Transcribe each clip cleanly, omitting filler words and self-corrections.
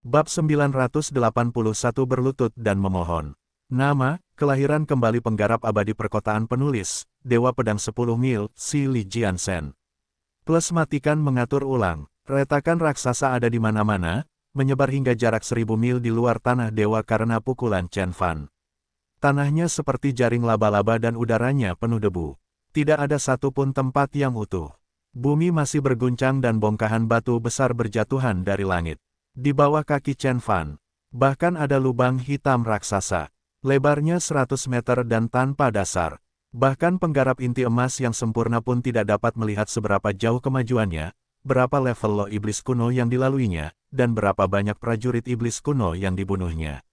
Bab 981 berlutut dan memohon. Nama, kelahiran kembali penggarap abadi perkotaan penulis, Dewa Pedang 10 Mil, Si Li Jiansen. Plus matikan mengatur ulang, retakan raksasa ada di mana-mana, menyebar hingga jarak 1000 mil di luar tanah dewa karena pukulan Chen Fan. Tanahnya seperti jaring laba-laba dan udaranya penuh debu. Tidak ada satupun tempat yang utuh. Bumi masih berguncang dan bongkahan batu besar berjatuhan dari langit. Di bawah kaki Chen Fan, bahkan ada lubang hitam raksasa. Lebarnya 100 meter dan tanpa dasar. Bahkan penggarap inti emas yang sempurna pun tidak dapat melihat seberapa jauh kemajuannya, berapa level loh iblis kuno yang dilaluinya, dan berapa banyak prajurit iblis kuno yang dibunuhnya.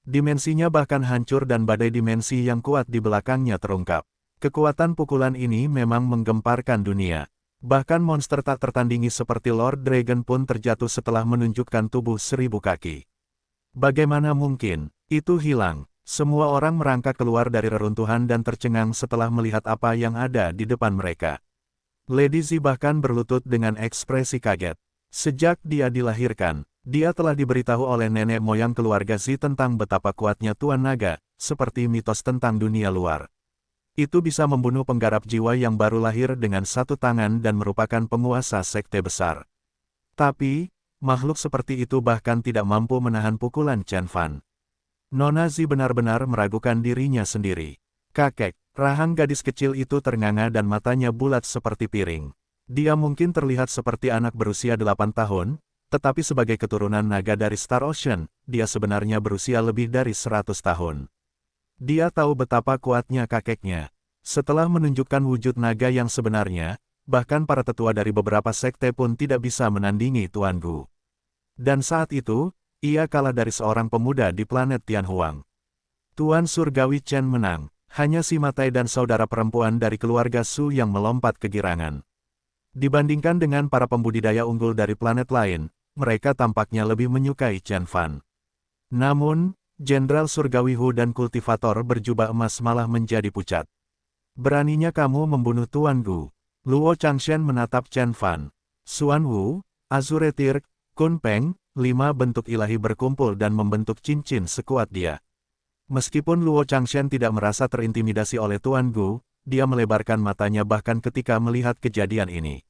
Dimensinya bahkan hancur dan badai dimensi yang kuat di belakangnya terungkap. Kekuatan pukulan ini memang menggemparkan dunia. Bahkan monster tak tertandingi seperti Lord Dragon pun terjatuh setelah menunjukkan tubuh 1000 kaki. Bagaimana mungkin? Itu hilang. Semua orang merangkak keluar dari reruntuhan dan tercengang setelah melihat apa yang ada di depan mereka. Lady Zi bahkan berlutut dengan ekspresi kaget. Sejak dia dilahirkan, dia telah diberitahu oleh nenek moyang keluarga Zi tentang betapa kuatnya Tuan Naga, seperti mitos tentang dunia luar. Itu bisa membunuh penggarap jiwa yang baru lahir dengan satu tangan dan merupakan penguasa sekte besar. Tapi, makhluk seperti itu bahkan tidak mampu menahan pukulan Chen Fan. Nona Zi benar-benar meragukan dirinya sendiri. Kakek, rahang gadis kecil itu ternganga dan matanya bulat seperti piring. Dia mungkin terlihat seperti anak berusia 8 tahun, tetapi sebagai keturunan naga dari Star Ocean, dia sebenarnya berusia lebih dari 100 tahun. Dia tahu betapa kuatnya kakeknya. Setelah menunjukkan wujud naga yang sebenarnya, bahkan para tetua dari beberapa sekte pun tidak bisa menandingi Tuan Gu. Dan saat itu, ia kalah dari seorang pemuda di planet Tianhuang. Tuan Surgawi Chen menang, hanya si Matai dan saudara perempuan dari keluarga Su yang melompat kegirangan. Dibandingkan dengan para pembudidaya unggul dari planet lain, mereka tampaknya lebih menyukai Chen Fan. Namun, Jenderal Surgawi Hu dan kultivator berjubah emas malah menjadi pucat. Beraninya kamu membunuh Tuan Gu. Luo Changshen menatap Chen Fan. Xuan Wu, Azure Tirk, Kun Peng, 5 bentuk ilahi berkumpul dan membentuk cincin sekuat dia. Meskipun Luo Changshen tidak merasa terintimidasi oleh Tuan Gu, dia melebarkan matanya bahkan ketika melihat kejadian ini.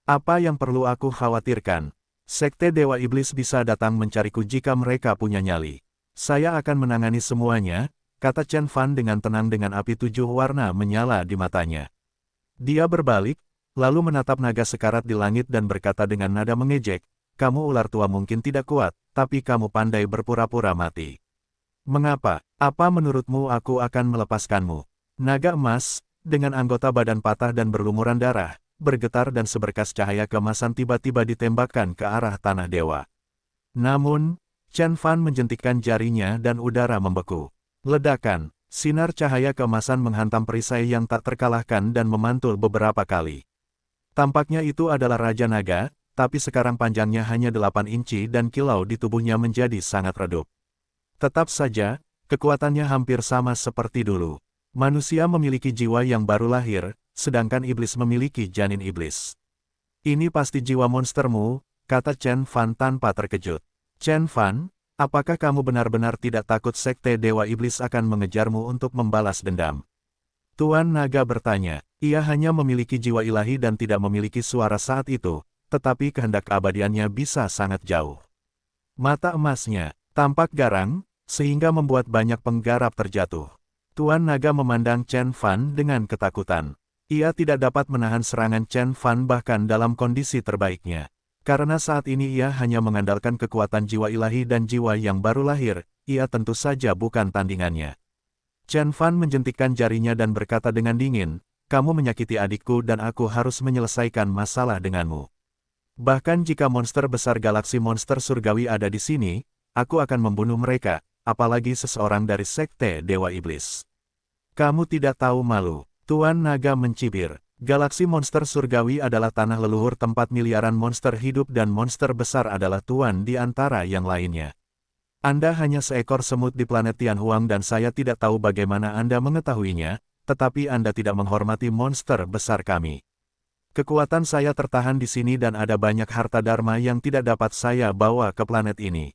Apa yang perlu aku khawatirkan? Sekte Dewa Iblis bisa datang mencariku jika mereka punya nyali. Saya akan menangani semuanya, kata Chen Fan dengan tenang dengan api 7 warna menyala di matanya. Dia berbalik, lalu menatap naga sekarat di langit dan berkata dengan nada mengejek, kamu ular tua mungkin tidak kuat, tapi kamu pandai berpura-pura mati. Mengapa? Apa menurutmu aku akan melepaskanmu? Naga emas, dengan anggota badan patah dan berlumuran darah, bergetar dan seberkas cahaya keemasan tiba-tiba ditembakkan ke arah tanah dewa. Namun, Chen Fan menjentikkan jarinya dan udara membeku. Ledakan, sinar cahaya keemasan menghantam perisai yang tak terkalahkan dan memantul beberapa kali. Tampaknya itu adalah Raja Naga, tapi sekarang panjangnya hanya 8 inci dan kilau di tubuhnya menjadi sangat redup. Tetap saja, kekuatannya hampir sama seperti dulu. Manusia memiliki jiwa yang baru lahir, sedangkan iblis memiliki janin iblis. Ini pasti jiwa monstermu, kata Chen Fan tanpa terkejut. Chen Fan, apakah kamu benar-benar tidak takut sekte Dewa Iblis akan mengejarmu untuk membalas dendam? Tuan Naga bertanya, ia hanya memiliki jiwa ilahi dan tidak memiliki suara saat itu, tetapi kehendak keabadiannya bisa sangat jauh. Mata emasnya tampak garang, sehingga membuat banyak penggarap terjatuh. Tuan Naga memandang Chen Fan dengan ketakutan. Ia tidak dapat menahan serangan Chen Fan bahkan dalam kondisi terbaiknya. Karena saat ini ia hanya mengandalkan kekuatan jiwa ilahi dan jiwa yang baru lahir, ia tentu saja bukan tandingannya. Chen Fan menjentikkan jarinya dan berkata dengan dingin, kamu menyakiti adikku dan aku harus menyelesaikan masalah denganmu. Bahkan jika monster besar galaksi monster surgawi ada di sini, aku akan membunuh mereka, apalagi seseorang dari sekte Dewa Iblis. Kamu tidak tahu malu, Tuan Naga mencibir. Galaksi monster surgawi adalah tanah leluhur tempat miliaran monster hidup dan monster besar adalah tuan di antara yang lainnya. Anda hanya seekor semut di planet Tianhuang dan saya tidak tahu bagaimana Anda mengetahuinya, tetapi Anda tidak menghormati monster besar kami. Kekuatan saya tertahan di sini dan ada banyak harta dharma yang tidak dapat saya bawa ke planet ini.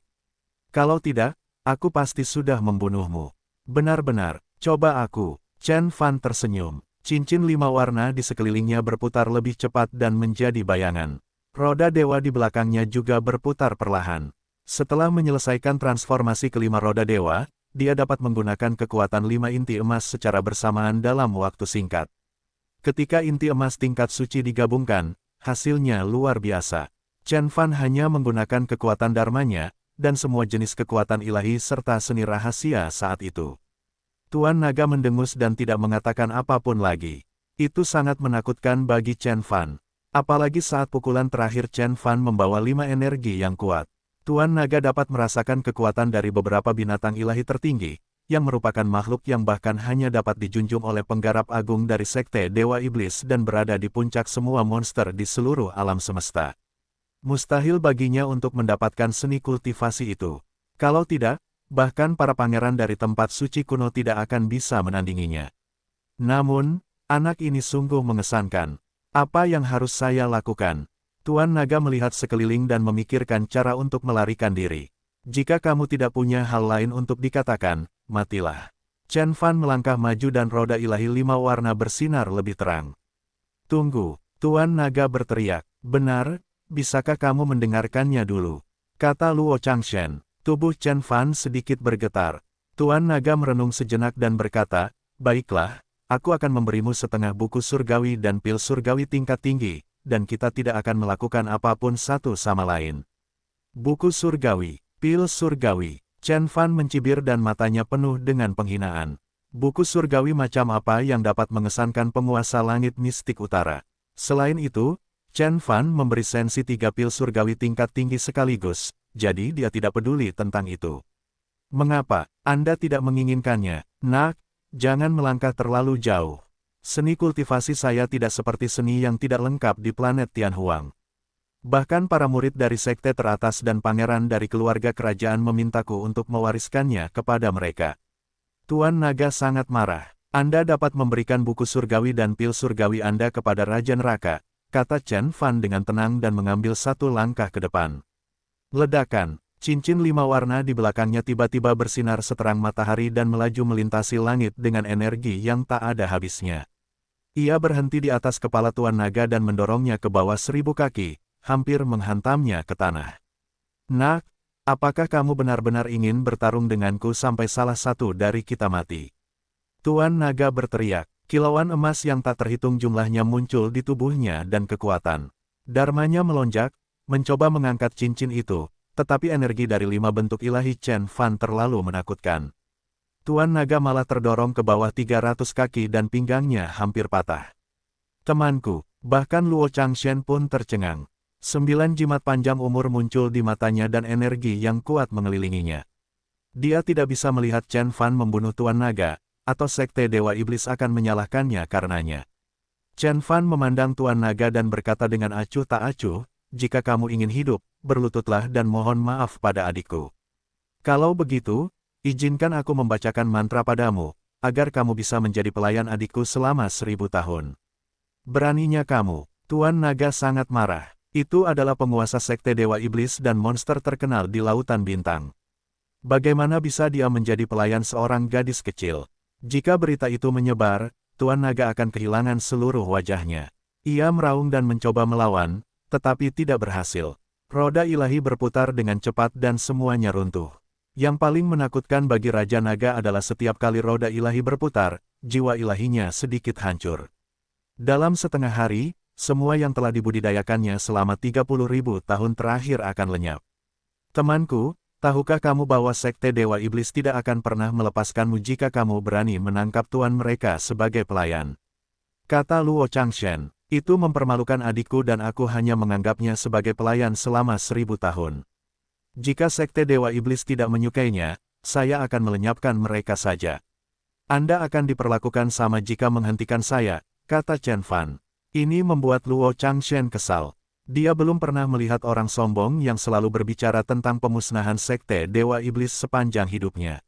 Kalau tidak, aku pasti sudah membunuhmu. Benar-benar, coba aku. Chen Fan tersenyum. Cincin 5 warna di sekelilingnya berputar lebih cepat dan menjadi bayangan. Roda dewa di belakangnya juga berputar perlahan. Setelah menyelesaikan transformasi kelima roda dewa, dia dapat menggunakan kekuatan 5 inti emas secara bersamaan dalam waktu singkat. Ketika inti emas tingkat suci digabungkan, hasilnya luar biasa. Chen Fan hanya menggunakan kekuatan dharmanya, dan semua jenis kekuatan ilahi serta seni rahasia saat itu. Tuan Naga mendengus dan tidak mengatakan apapun lagi. Itu sangat menakutkan bagi Chen Fan. Apalagi saat pukulan terakhir Chen Fan membawa 5 energi yang kuat. Tuan Naga dapat merasakan kekuatan dari beberapa binatang ilahi tertinggi, yang merupakan makhluk yang bahkan hanya dapat dijunjung oleh penggarap agung dari Sekte Dewa Iblis dan berada di puncak semua monster di seluruh alam semesta. Mustahil baginya untuk mendapatkan seni kultivasi itu. Kalau tidak, bahkan para pangeran dari tempat suci kuno tidak akan bisa menandinginya. Namun, anak ini sungguh mengesankan. Apa yang harus saya lakukan? Tuan Naga melihat sekeliling dan memikirkan cara untuk melarikan diri. Jika kamu tidak punya hal lain untuk dikatakan, matilah. Chen Fan melangkah maju dan roda ilahi 5 warna bersinar lebih terang. Tunggu, Tuan Naga berteriak. Benar, bisakah kamu mendengarkannya dulu? Kata Luo Changshen. Tubuh Chen Fan sedikit bergetar. Tuan Naga merenung sejenak dan berkata, baiklah, aku akan memberimu setengah buku surgawi dan pil surgawi tingkat tinggi, dan kita tidak akan melakukan apapun satu sama lain. Buku surgawi, pil surgawi. Chen Fan mencibir dan matanya penuh dengan penghinaan. Buku surgawi macam apa yang dapat mengesankan penguasa langit mistik utara? Selain itu, Chen Fan memberi sensi 3 pil surgawi tingkat tinggi sekaligus, jadi dia tidak peduli tentang itu. Mengapa Anda tidak menginginkannya? Nak, jangan melangkah terlalu jauh. Seni kultivasi saya tidak seperti seni yang tidak lengkap di planet Tianhuang. Bahkan para murid dari sekte teratas dan pangeran dari keluarga kerajaan memintaku untuk mewariskannya kepada mereka. Tuan Naga sangat marah. Anda dapat memberikan buku surgawi dan pil surgawi Anda kepada Raja Neraka, kata Chen Fan dengan tenang dan mengambil satu langkah ke depan. Ledakan, cincin 5 warna di belakangnya tiba-tiba bersinar seterang matahari dan melaju melintasi langit dengan energi yang tak ada habisnya. Ia berhenti di atas kepala Tuan Naga dan mendorongnya ke bawah 1000 kaki, hampir menghantamnya ke tanah. Nak, apakah kamu benar-benar ingin bertarung denganku sampai salah satu dari kita mati? Tuan Naga berteriak, kilauan emas yang tak terhitung jumlahnya muncul di tubuhnya dan kekuatan. Dharmanya melonjak, mencoba mengangkat cincin itu, tetapi energi dari 5 bentuk ilahi Chen Fan terlalu menakutkan. Tuan Naga malah terdorong ke bawah 300 kaki dan pinggangnya hampir patah. Temanku, bahkan Luo Changshen pun tercengang. 9 jimat panjang umur muncul di matanya dan energi yang kuat mengelilinginya. Dia tidak bisa melihat Chen Fan membunuh Tuan Naga, atau Sekte Dewa Iblis akan menyalahkannya karenanya. Chen Fan memandang Tuan Naga dan berkata dengan acuh tak acuh, jika kamu ingin hidup, berlututlah dan mohon maaf pada adikku. Kalau begitu, izinkan aku membacakan mantra padamu, agar kamu bisa menjadi pelayan adikku selama 1000 tahun. Beraninya kamu, Tuan Naga sangat marah. Itu adalah penguasa Sekte Dewa Iblis dan monster terkenal di Lautan Bintang. Bagaimana bisa dia menjadi pelayan seorang gadis kecil? Jika berita itu menyebar, Tuan Naga akan kehilangan seluruh wajahnya. Ia meraung dan mencoba melawan, tetapi tidak berhasil. Roda ilahi berputar dengan cepat dan semuanya runtuh. Yang paling menakutkan bagi Raja Naga adalah setiap kali roda ilahi berputar, jiwa ilahinya sedikit hancur. Dalam setengah hari, semua yang telah dibudidayakannya selama 30.000 tahun terakhir akan lenyap. Temanku, tahukah kamu bahwa Sekte Dewa Iblis tidak akan pernah melepaskanmu jika kamu berani menangkap tuan mereka sebagai pelayan? Kata Luo Changshen. Itu mempermalukan adikku dan aku hanya menganggapnya sebagai pelayan selama 1000 tahun. Jika Sekte Dewa Iblis tidak menyukainya, saya akan melenyapkan mereka saja. Anda akan diperlakukan sama jika menghentikan saya, kata Chen Fan. Ini membuat Luo Changshen kesal. Dia belum pernah melihat orang sombong yang selalu berbicara tentang pemusnahan Sekte Dewa Iblis sepanjang hidupnya.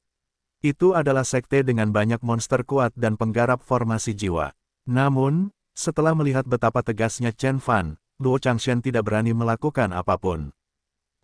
Itu adalah sekte dengan banyak monster kuat dan penggarap formasi jiwa. Namun, setelah melihat betapa tegasnya Chen Fan, Luo Changshen tidak berani melakukan apapun.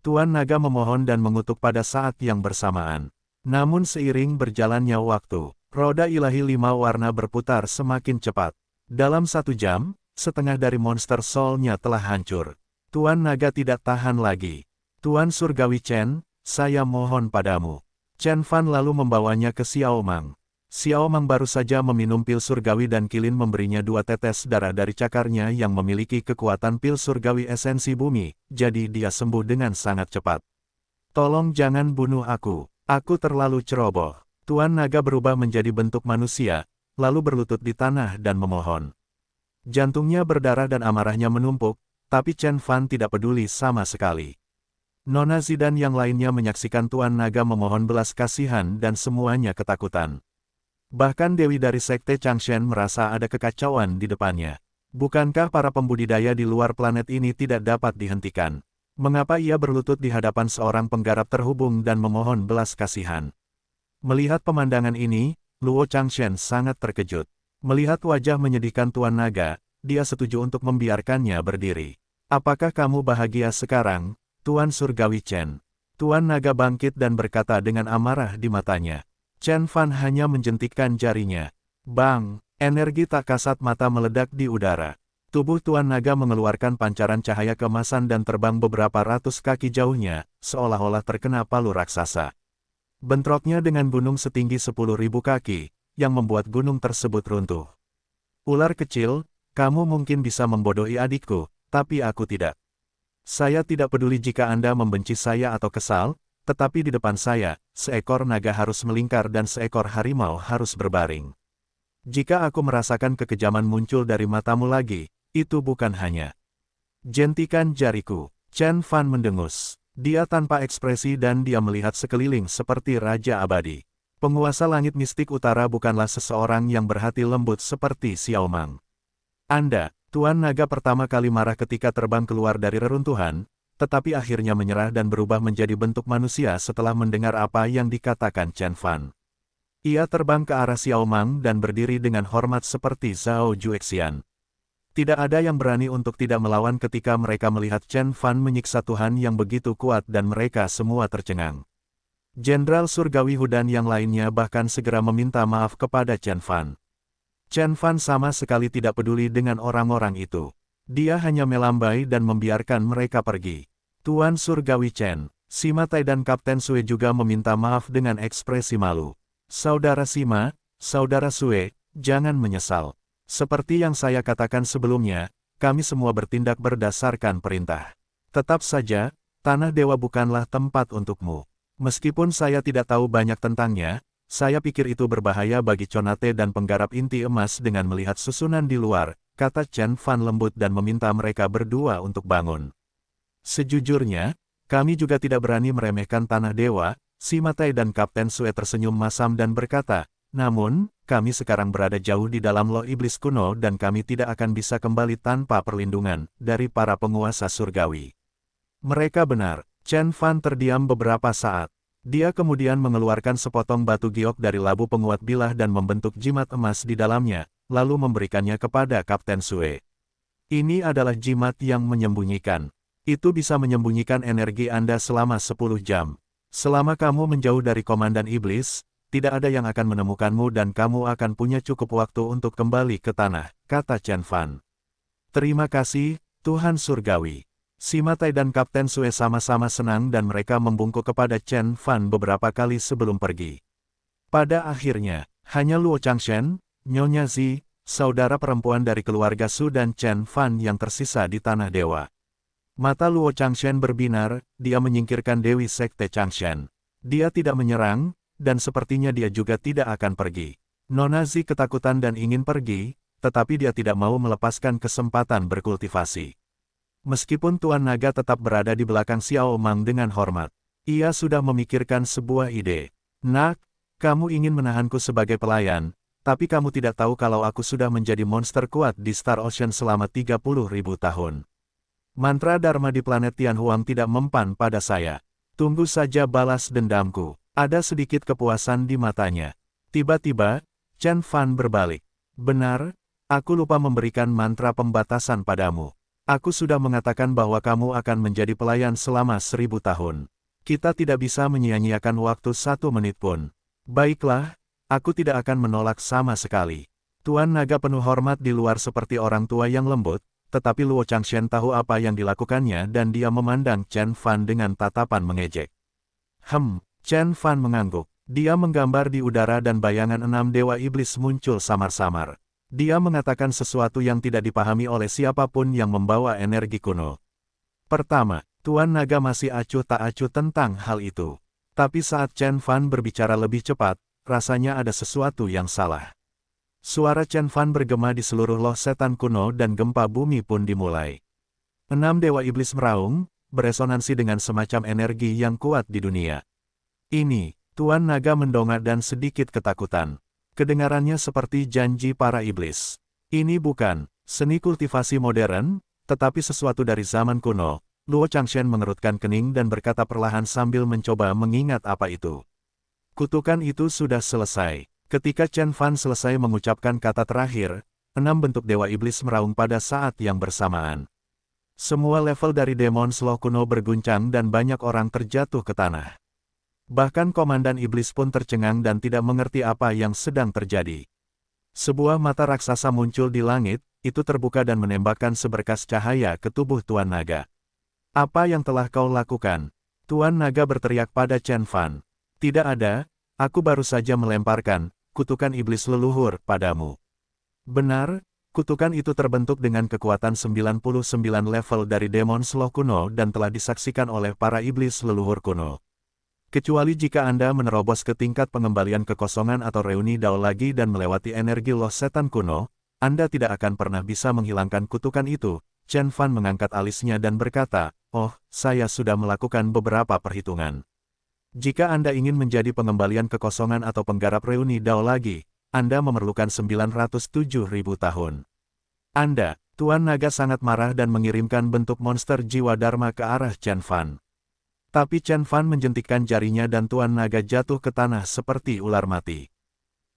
Tuan Naga memohon dan mengutuk pada saat yang bersamaan. Namun seiring berjalannya waktu, roda ilahi 5 warna berputar semakin cepat. Dalam 1 jam, setengah dari monster soul-nya telah hancur. Tuan Naga tidak tahan lagi. Tuan Surgawi Chen, saya mohon padamu. Chen Fan lalu membawanya ke Xiao Mang. Xiao Mang baru saja meminum pil surgawi dan Kilin memberinya 2 tetes darah dari cakarnya yang memiliki kekuatan pil surgawi esensi bumi, jadi dia sembuh dengan sangat cepat. Tolong jangan bunuh aku terlalu ceroboh. Tuan Naga berubah menjadi bentuk manusia, lalu berlutut di tanah dan memohon. Jantungnya berdarah dan amarahnya menumpuk, tapi Chen Fan tidak peduli sama sekali. Nona Zi dan yang lainnya menyaksikan Tuan Naga memohon belas kasihan dan semuanya ketakutan. Bahkan Dewi dari Sekte Changshen merasa ada kekacauan di depannya. Bukankah para pembudidaya di luar planet ini tidak dapat dihentikan? Mengapa ia berlutut di hadapan seorang penggarap terhubung dan memohon belas kasihan? Melihat pemandangan ini, Luo Changshen sangat terkejut. Melihat wajah menyedihkan Tuan Naga, dia setuju untuk membiarkannya berdiri. Apakah kamu bahagia sekarang, Tuan Surgawi Chen? Tuan Naga bangkit dan berkata dengan amarah di matanya. Chen Fan hanya menjentikkan jarinya. Bang! Energi tak kasat mata meledak di udara. Tubuh Tuan Naga mengeluarkan pancaran cahaya keemasan dan terbang beberapa ratus kaki jauhnya, seolah-olah terkena palu raksasa. Bentroknya dengan gunung setinggi 10.000 kaki, yang membuat gunung tersebut runtuh. Ular kecil, kamu mungkin bisa membodohi adikku, tapi aku tidak. Saya tidak peduli jika Anda membenci saya atau kesal, tetapi di depan saya, seekor naga harus melingkar dan seekor harimau harus berbaring. Jika aku merasakan kekejaman muncul dari matamu lagi, itu bukan hanya jentikan jariku. Chen Fan mendengus. Dia tanpa ekspresi dan dia melihat sekeliling seperti Raja Abadi. Penguasa langit mistik utara bukanlah seseorang yang berhati lembut seperti Xiao Mang. Anda, Tuan Naga pertama kali marah ketika terbang keluar dari reruntuhan, tetapi akhirnya menyerah dan berubah menjadi bentuk manusia setelah mendengar apa yang dikatakan Chen Fan. Ia terbang ke arah Xiao Mang dan berdiri dengan hormat seperti Zhao Juexian. Tidak ada yang berani untuk tidak melawan ketika mereka melihat Chen Fan menyiksa Tuhan yang begitu kuat dan mereka semua tercengang. Jenderal Surgawi Hu dan yang lainnya bahkan segera meminta maaf kepada Chen Fan. Chen Fan sama sekali tidak peduli dengan orang-orang itu. Dia hanya melambai dan membiarkan mereka pergi. Tuan Surgawi Chen, Sima Tai dan Kapten Sue juga meminta maaf dengan ekspresi malu. Saudara Sima, Saudara Sue, jangan menyesal. Seperti yang saya katakan sebelumnya, kami semua bertindak berdasarkan perintah. Tetap saja, Tanah Dewa bukanlah tempat untukmu. Meskipun saya tidak tahu banyak tentangnya, saya pikir itu berbahaya bagi Conate dan penggarap inti emas dengan melihat susunan di luar, kata Chen Fan lembut dan meminta mereka berdua untuk bangun. Sejujurnya, kami juga tidak berani meremehkan Tanah Dewa. Sima Tai dan Kapten Sue tersenyum masam dan berkata, namun, kami sekarang berada jauh di dalam loh iblis kuno dan kami tidak akan bisa kembali tanpa perlindungan dari para penguasa surgawi. Mereka benar. Chen Fan terdiam beberapa saat. Dia kemudian mengeluarkan sepotong batu giok dari labu penguat bilah dan membentuk jimat emas di dalamnya, lalu memberikannya kepada Kapten Sue. Ini adalah jimat yang menyembunyikan. Itu bisa menyembunyikan energi Anda selama 10 jam. Selama kamu menjauh dari Komandan Iblis, tidak ada yang akan menemukanmu dan kamu akan punya cukup waktu untuk kembali ke tanah, kata Chen Fan. Terima kasih, Tuhan Surgawi. Sima Tai dan Kapten Sue sama-sama senang dan mereka membungkuk kepada Chen Fan beberapa kali sebelum pergi. Pada akhirnya, hanya Luo Changshen, Nyonya Zi, saudara perempuan dari keluarga Su dan Chen Fan yang tersisa di Tanah Dewa. Mata Luo Changshen berbinar, dia menyingkirkan Dewi Sekte Changshen. Dia tidak menyerang, dan sepertinya dia juga tidak akan pergi. Nona Zi ketakutan dan ingin pergi, tetapi dia tidak mau melepaskan kesempatan berkultivasi. Meskipun Tuan Naga tetap berada di belakang Xiao Mang dengan hormat, ia sudah memikirkan sebuah ide. Nak, kamu ingin menahanku sebagai pelayan, tapi kamu tidak tahu kalau aku sudah menjadi monster kuat di Star Ocean selama 30.000 tahun. Mantra Dharma di planet Tianhuang tidak mempan pada saya. Tunggu saja balas dendamku. Ada sedikit kepuasan di matanya. Tiba-tiba, Chen Fan berbalik. Benar, aku lupa memberikan mantra pembatasan padamu. Aku sudah mengatakan bahwa kamu akan menjadi pelayan selama 1000 tahun. Kita tidak bisa menyia-nyiakan waktu 1 menit pun. Baiklah, aku tidak akan menolak sama sekali. Tuan Naga penuh hormat di luar seperti orang tua yang lembut, tetapi Luo Changshen tahu apa yang dilakukannya dan dia memandang Chen Fan dengan tatapan mengejek. Chen Fan mengangguk. Dia menggambar di udara dan bayangan 6 dewa iblis muncul samar-samar. Dia mengatakan sesuatu yang tidak dipahami oleh siapapun yang membawa energi kuno. Pertama, Tuan Naga masih acuh tak acuh tentang hal itu. Tapi saat Chen Fan berbicara lebih cepat, rasanya ada sesuatu yang salah. Suara Chen Fan bergema di seluruh loh setan kuno dan gempa bumi pun dimulai. 6 dewa iblis meraung, beresonansi dengan semacam energi yang kuat di dunia. Ini, Tuan Naga mendongak dan sedikit ketakutan. Kedengarannya seperti janji para iblis. Ini bukan seni kultivasi modern, tetapi sesuatu dari zaman kuno. Luo Changshen mengerutkan kening dan berkata perlahan sambil mencoba mengingat apa itu. Kutukan itu sudah selesai. Ketika Chen Fan selesai mengucapkan kata terakhir, 6 bentuk dewa iblis meraung pada saat yang bersamaan. Semua level dari Demon Slow kuno berguncang dan banyak orang terjatuh ke tanah. Bahkan Komandan Iblis pun tercengang dan tidak mengerti apa yang sedang terjadi. Sebuah mata raksasa muncul di langit, itu terbuka dan menembakkan seberkas cahaya ke tubuh Tuan Naga. Apa yang telah kau lakukan? Tuan Naga berteriak pada Chen Fan. Tidak ada, aku baru saja melemparkan kutukan iblis leluhur padamu. Benar, kutukan itu terbentuk dengan kekuatan 99 level dari Demon Slow kuno dan telah disaksikan oleh para iblis leluhur kuno. Kecuali jika Anda menerobos ke tingkat pengembalian kekosongan atau reuni Dao lagi dan melewati energi loh setan kuno, Anda tidak akan pernah bisa menghilangkan kutukan itu. Chen Fan mengangkat alisnya dan berkata, "Oh, saya sudah melakukan beberapa perhitungan. Jika Anda ingin menjadi pengembalian kekosongan atau penggarap reuni Dao lagi, Anda memerlukan 907.000 tahun." Anda, Tuan Naga sangat marah dan mengirimkan bentuk monster jiwa Dharma ke arah Chen Fan. Tapi Chen Fan menjentikkan jarinya dan Tuan Naga jatuh ke tanah seperti ular mati.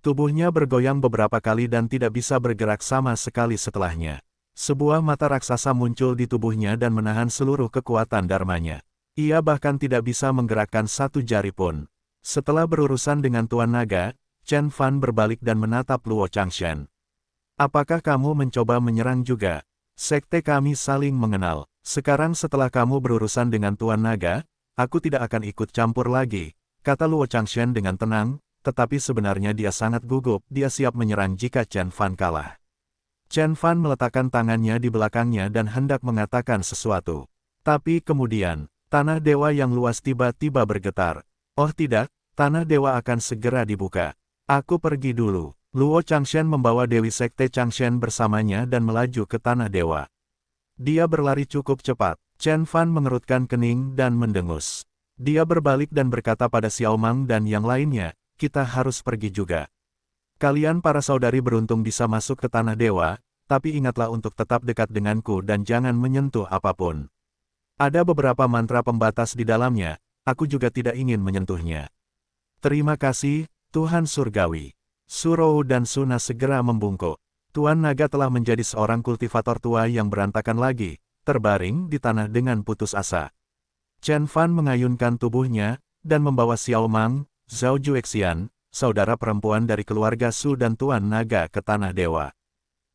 Tubuhnya bergoyang beberapa kali dan tidak bisa bergerak sama sekali setelahnya. Sebuah mata raksasa muncul di tubuhnya dan menahan seluruh kekuatan dharmanya. Ia bahkan tidak bisa menggerakkan satu jari pun. Setelah berurusan dengan Tuan Naga, Chen Fan berbalik dan menatap Luo Changshen. Apakah kamu mencoba menyerang juga? Sekte kami saling mengenal. Sekarang setelah kamu berurusan dengan Tuan Naga, aku tidak akan ikut campur lagi, kata Luo Changshen dengan tenang, tetapi sebenarnya dia sangat gugup, dia siap menyerang jika Chen Fan kalah. Chen Fan meletakkan tangannya di belakangnya dan hendak mengatakan sesuatu. Tapi kemudian, tanah dewa yang luas tiba-tiba bergetar. Oh tidak, tanah dewa akan segera dibuka. Aku pergi dulu. Luo Changshen membawa Dewi Sekte Changshen bersamanya dan melaju ke tanah dewa. Dia berlari cukup cepat. Chen Fan mengerutkan kening dan mendengus. Dia berbalik dan berkata pada Xiao Mang dan yang lainnya, kita harus pergi juga. Kalian para saudari beruntung bisa masuk ke tanah dewa, tapi ingatlah untuk tetap dekat denganku dan jangan menyentuh apapun. Ada beberapa mantra pembatas di dalamnya, aku juga tidak ingin menyentuhnya. Terima kasih, Tuhan Surgawi. Surou dan Suna segera membungkuk. Tuan Naga telah menjadi seorang kultivator tua yang berantakan lagi, terbaring di tanah dengan putus asa. Chen Fan mengayunkan tubuhnya, dan membawa Xiao Mang, Zhao Juexian, saudara perempuan dari keluarga Su dan Tuan Naga ke tanah dewa.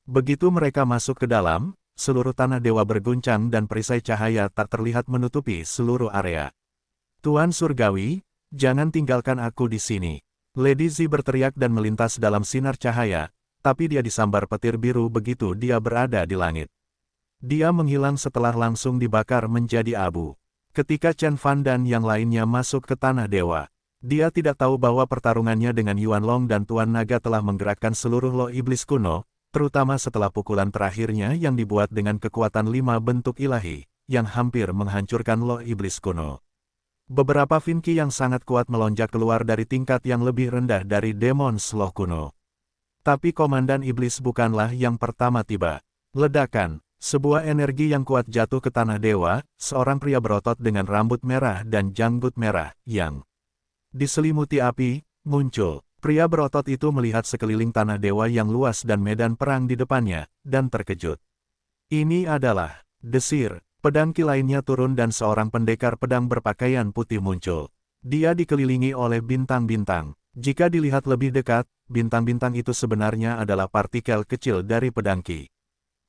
Begitu mereka masuk ke dalam, seluruh tanah dewa berguncang dan perisai cahaya tak terlihat menutupi seluruh area. Tuan Surgawi, jangan tinggalkan aku di sini. Lady Zi berteriak dan melintas dalam sinar cahaya, tapi dia disambar petir biru begitu dia berada di langit. Dia menghilang setelah langsung dibakar menjadi abu. Ketika Chen Fan dan yang lainnya masuk ke tanah dewa, dia tidak tahu bahwa pertarungannya dengan Yuan Long dan Tuan Naga telah menggerakkan seluruh loh iblis kuno, terutama setelah pukulan terakhirnya yang dibuat dengan kekuatan 5 bentuk ilahi, yang hampir menghancurkan loh iblis kuno. Beberapa Vinki yang sangat kuat melonjak keluar dari tingkat yang lebih rendah dari Demon Slow kuno. Tapi Komandan Iblis bukanlah yang pertama tiba. Ledakan, sebuah energi yang kuat jatuh ke tanah dewa, seorang pria berotot dengan rambut merah dan janggut merah, yang diselimuti api, muncul. Pria berotot itu melihat sekeliling tanah dewa yang luas dan medan perang di depannya, dan terkejut. Ini adalah Desir, pedang Ki lainnya turun dan seorang pendekar pedang berpakaian putih muncul. Dia dikelilingi oleh bintang-bintang. Jika dilihat lebih dekat, bintang-bintang itu sebenarnya adalah partikel kecil dari pedang Ki.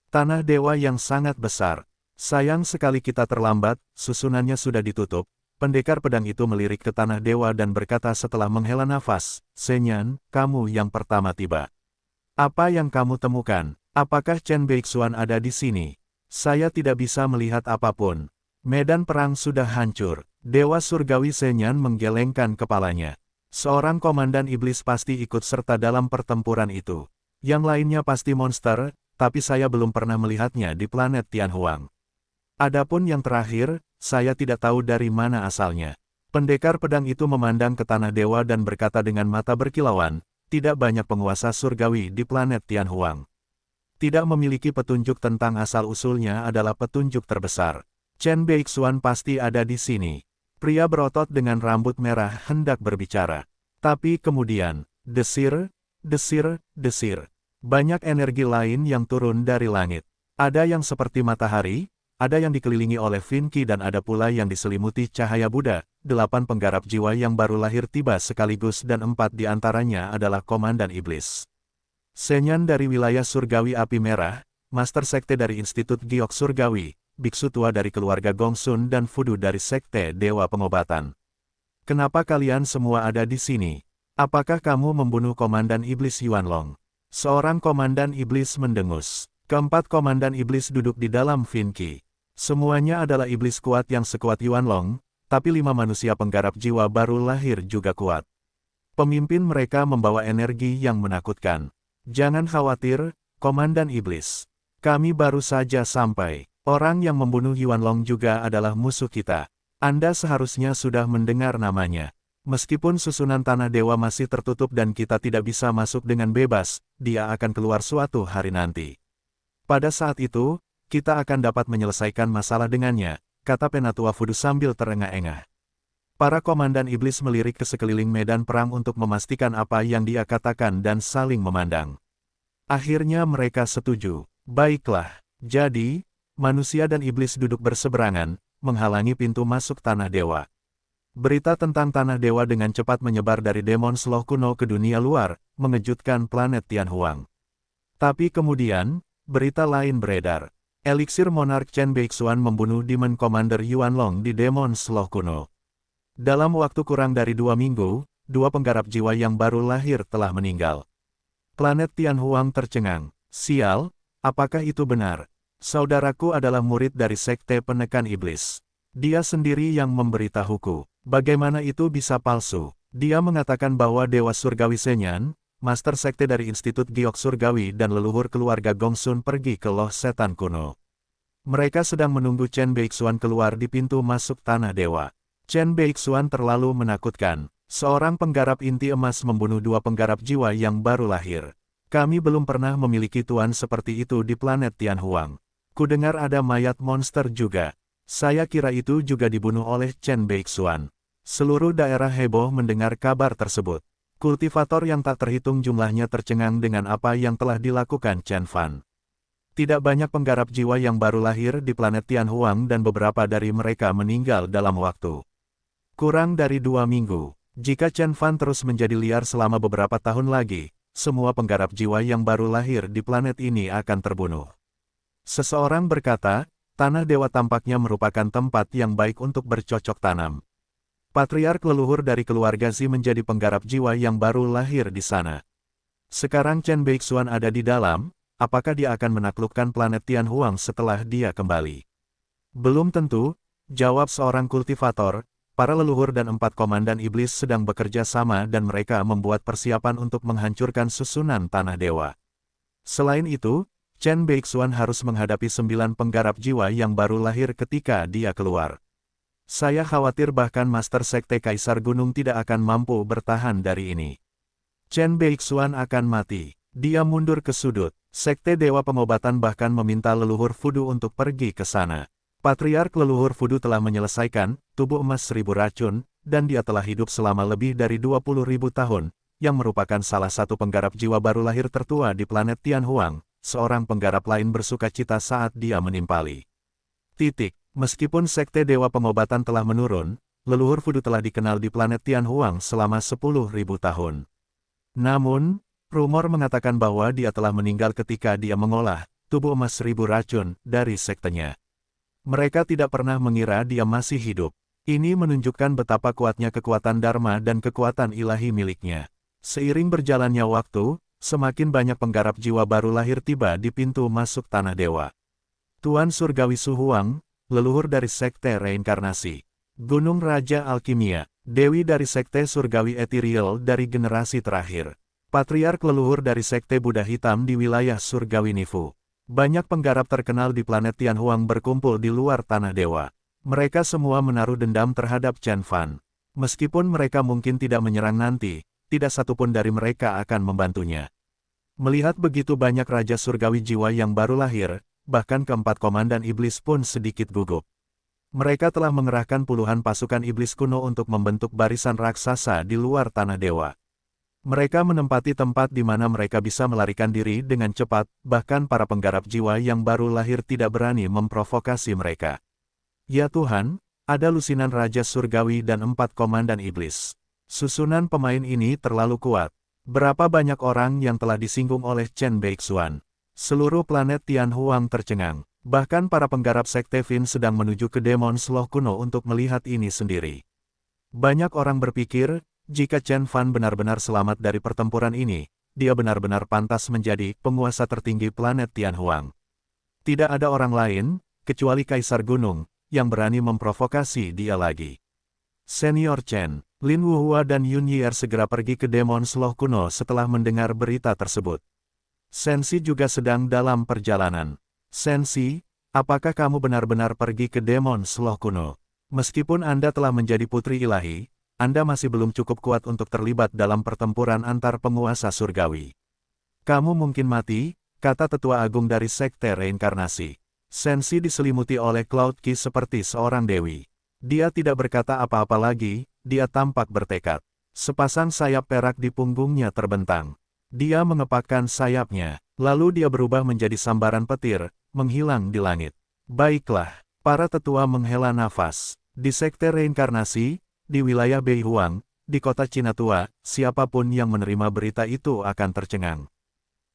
Tanah dewa yang sangat besar. Sayang sekali kita terlambat, susunannya sudah ditutup. Pendekar pedang itu melirik ke tanah dewa dan berkata setelah menghela nafas, Senyan, kamu yang pertama tiba. Apa yang kamu temukan? Apakah Chen Beixuan ada di sini? Saya tidak bisa melihat apapun. Medan perang sudah hancur. Dewa surgawi Senyan menggelengkan kepalanya. Seorang komandan iblis pasti ikut serta dalam pertempuran itu. Yang lainnya pasti monster, tapi saya belum pernah melihatnya di planet Tianhuang. Adapun yang terakhir, saya tidak tahu dari mana asalnya. Pendekar pedang itu memandang ke tanah dewa dan berkata dengan mata berkilauan, tidak banyak penguasa surgawi di planet Tianhuang. Tidak memiliki petunjuk tentang asal-usulnya adalah petunjuk terbesar. Chen Beixuan pasti ada di sini. Pria berotot dengan rambut merah hendak berbicara. Tapi kemudian, desir, desir, desir. Banyak energi lain yang turun dari langit. Ada yang seperti matahari, ada yang dikelilingi oleh Vinki dan ada pula yang diselimuti cahaya Buddha. 8 penggarap jiwa yang baru lahir tiba sekaligus dan 4 di antaranya adalah komandan iblis. Senyan dari wilayah surgawi api merah, master sekte dari Institut Giok Surgawi, biksu tua dari keluarga Gongsun dan Fudu dari sekte Dewa Pengobatan. Kenapa kalian semua ada di sini? Apakah kamu membunuh komandan iblis Yuanlong? Seorang komandan iblis mendengus. Keempat komandan iblis duduk di dalam Vinki. Semuanya adalah iblis kuat yang sekuat Yuanlong, tapi 5 manusia penggarap jiwa baru lahir juga kuat. Pemimpin mereka membawa energi yang menakutkan. Jangan khawatir, komandan iblis. Kami baru saja sampai. Orang yang membunuh Yuanlong juga adalah musuh kita. Anda seharusnya sudah mendengar namanya. Meskipun susunan tanah dewa masih tertutup dan kita tidak bisa masuk dengan bebas, dia akan keluar suatu hari nanti. Pada saat itu, kita akan dapat menyelesaikan masalah dengannya, kata penatua Fudu sambil terengah-engah. Para komandan iblis melirik ke sekeliling medan perang untuk memastikan apa yang dia katakan dan saling memandang. Akhirnya mereka setuju. Baiklah, jadi, manusia dan iblis duduk berseberangan, menghalangi pintu masuk tanah dewa. Berita tentang tanah dewa dengan cepat menyebar dari Demon Slough kuno ke dunia luar, mengejutkan planet Tianhuang. Tapi kemudian, berita lain beredar. Eliksir Monark Chen Beixuan membunuh Demon Commander Yuanlong di Demon Slough kuno. Dalam waktu kurang dari 2 minggu, 2 penggarap jiwa yang baru lahir telah meninggal. Planet Tianhuang tercengang. Sial, apakah itu benar? Saudaraku adalah murid dari sekte penekan iblis. Dia sendiri yang memberitahuku. Bagaimana itu bisa palsu? Dia mengatakan bahwa Dewa Surgawi Senyan, master sekte dari Institut Giok Surgawi dan leluhur keluarga Gongsun pergi ke Loh Setan kuno. Mereka sedang menunggu Chen Beixuan keluar di pintu masuk tanah dewa. Chen Beixuan terlalu menakutkan. Seorang penggarap inti emas membunuh 2 penggarap jiwa yang baru lahir. Kami belum pernah memiliki tuan seperti itu di planet Tianhuang. Kudengar ada mayat monster juga. Saya kira itu juga dibunuh oleh Chen Beixuan. Seluruh daerah heboh mendengar kabar tersebut. Kultivator yang tak terhitung jumlahnya tercengang dengan apa yang telah dilakukan Chen Fan. Tidak banyak penggarap jiwa yang baru lahir di planet Tianhuang dan beberapa dari mereka meninggal dalam waktu kurang dari 2 minggu. Jika Chen Fan terus menjadi liar selama beberapa tahun lagi, semua penggarap jiwa yang baru lahir di planet ini akan terbunuh. Seseorang berkata, tanah dewa tampaknya merupakan tempat yang baik untuk bercocok tanam. Patriark leluhur dari keluarga Zi menjadi penggarap jiwa yang baru lahir di sana. Sekarang Chen Beixuan ada di dalam, apakah dia akan menaklukkan planet Tianhuang setelah dia kembali? Belum tentu, jawab seorang kultivator. Para leluhur dan 4 komandan iblis sedang bekerja sama dan mereka membuat persiapan untuk menghancurkan susunan tanah dewa. Selain itu, Chen Beixuan harus menghadapi 9 penggarap jiwa yang baru lahir ketika dia keluar. Saya khawatir bahkan Master Sekte Kaisar Gunung tidak akan mampu bertahan dari ini. Chen Beixuan akan mati. Dia mundur ke sudut. Sekte Dewa Pengobatan bahkan meminta leluhur Fudu untuk pergi ke sana. Patriark leluhur Fudu telah menyelesaikan tubuh emas 1000 racun, dan dia telah hidup selama lebih dari 20.000 tahun, yang merupakan salah satu penggarap jiwa baru lahir tertua di planet Tianhuang. Seorang penggarap lain bersuka cita saat dia menimpali. Meskipun sekte Dewa Pengobatan telah menurun, leluhur Fudu telah dikenal di planet Tianhuang selama 10.000 tahun. Namun, rumor mengatakan bahwa dia telah meninggal ketika dia mengolah tubuh emas 1000 racun dari sektenya. Mereka tidak pernah mengira dia masih hidup. Ini menunjukkan betapa kuatnya kekuatan Dharma dan kekuatan ilahi miliknya. Seiring berjalannya waktu, semakin banyak penggarap jiwa baru lahir tiba di pintu masuk Tanah Dewa. Tuan Surgawi Su Huang, leluhur dari Sekte Reinkarnasi. Gunung Raja Alkimia, Dewi dari Sekte Surgawi Ethereal dari generasi terakhir. Patriark leluhur dari Sekte Buddha Hitam di wilayah Surgawi Nifu. Banyak penggarap terkenal di planet Tianhuang berkumpul di luar Tanah Dewa. Mereka semua menaruh dendam terhadap Chen Fan. Meskipun mereka mungkin tidak menyerang nanti, tidak satupun dari mereka akan membantunya. Melihat begitu banyak Raja Surgawi jiwa yang baru lahir, bahkan keempat komandan iblis pun sedikit gugup. Mereka telah mengerahkan puluhan pasukan iblis kuno untuk membentuk barisan raksasa di luar Tanah Dewa. Mereka menempati tempat di mana mereka bisa melarikan diri dengan cepat, bahkan para penggarap jiwa yang baru lahir tidak berani memprovokasi mereka. Ya Tuhan, ada lusinan Raja Surgawi dan 4 komandan iblis. Susunan pemain ini terlalu kuat. Berapa banyak orang yang telah disinggung oleh Chen Beixuan. Seluruh planet Tianhuang tercengang. Bahkan para penggarap Sekte Fin sedang menuju ke Demon Slough kuno untuk melihat ini sendiri. Banyak orang berpikir, jika Chen Fan benar-benar selamat dari pertempuran ini, dia benar-benar pantas menjadi penguasa tertinggi planet Tianhuang. Tidak ada orang lain, kecuali Kaisar Gunung, yang berani memprovokasi dia lagi. Senior Chen, Lin Wuhua dan Yun Yier segera pergi ke Demon Slough kuno setelah mendengar berita tersebut. Sensi juga sedang dalam perjalanan. Sensi, apakah kamu benar-benar pergi ke Demon Slough kuno? Meskipun Anda telah menjadi putri ilahi, Anda masih belum cukup kuat untuk terlibat dalam pertempuran antar penguasa surgawi. Kamu mungkin mati, kata tetua agung dari Sekte Reinkarnasi. Sensi diselimuti oleh Cloud Ki seperti seorang dewi. Dia tidak berkata apa-apa lagi, dia tampak bertekad. Sepasang sayap perak di punggungnya terbentang. Dia mengepakkan sayapnya, lalu dia berubah menjadi sambaran petir, menghilang di langit. Baiklah, para tetua menghela nafas. Di Sekte Reinkarnasi, di wilayah Beihuang, di kota Cina tua, siapapun yang menerima berita itu akan tercengang.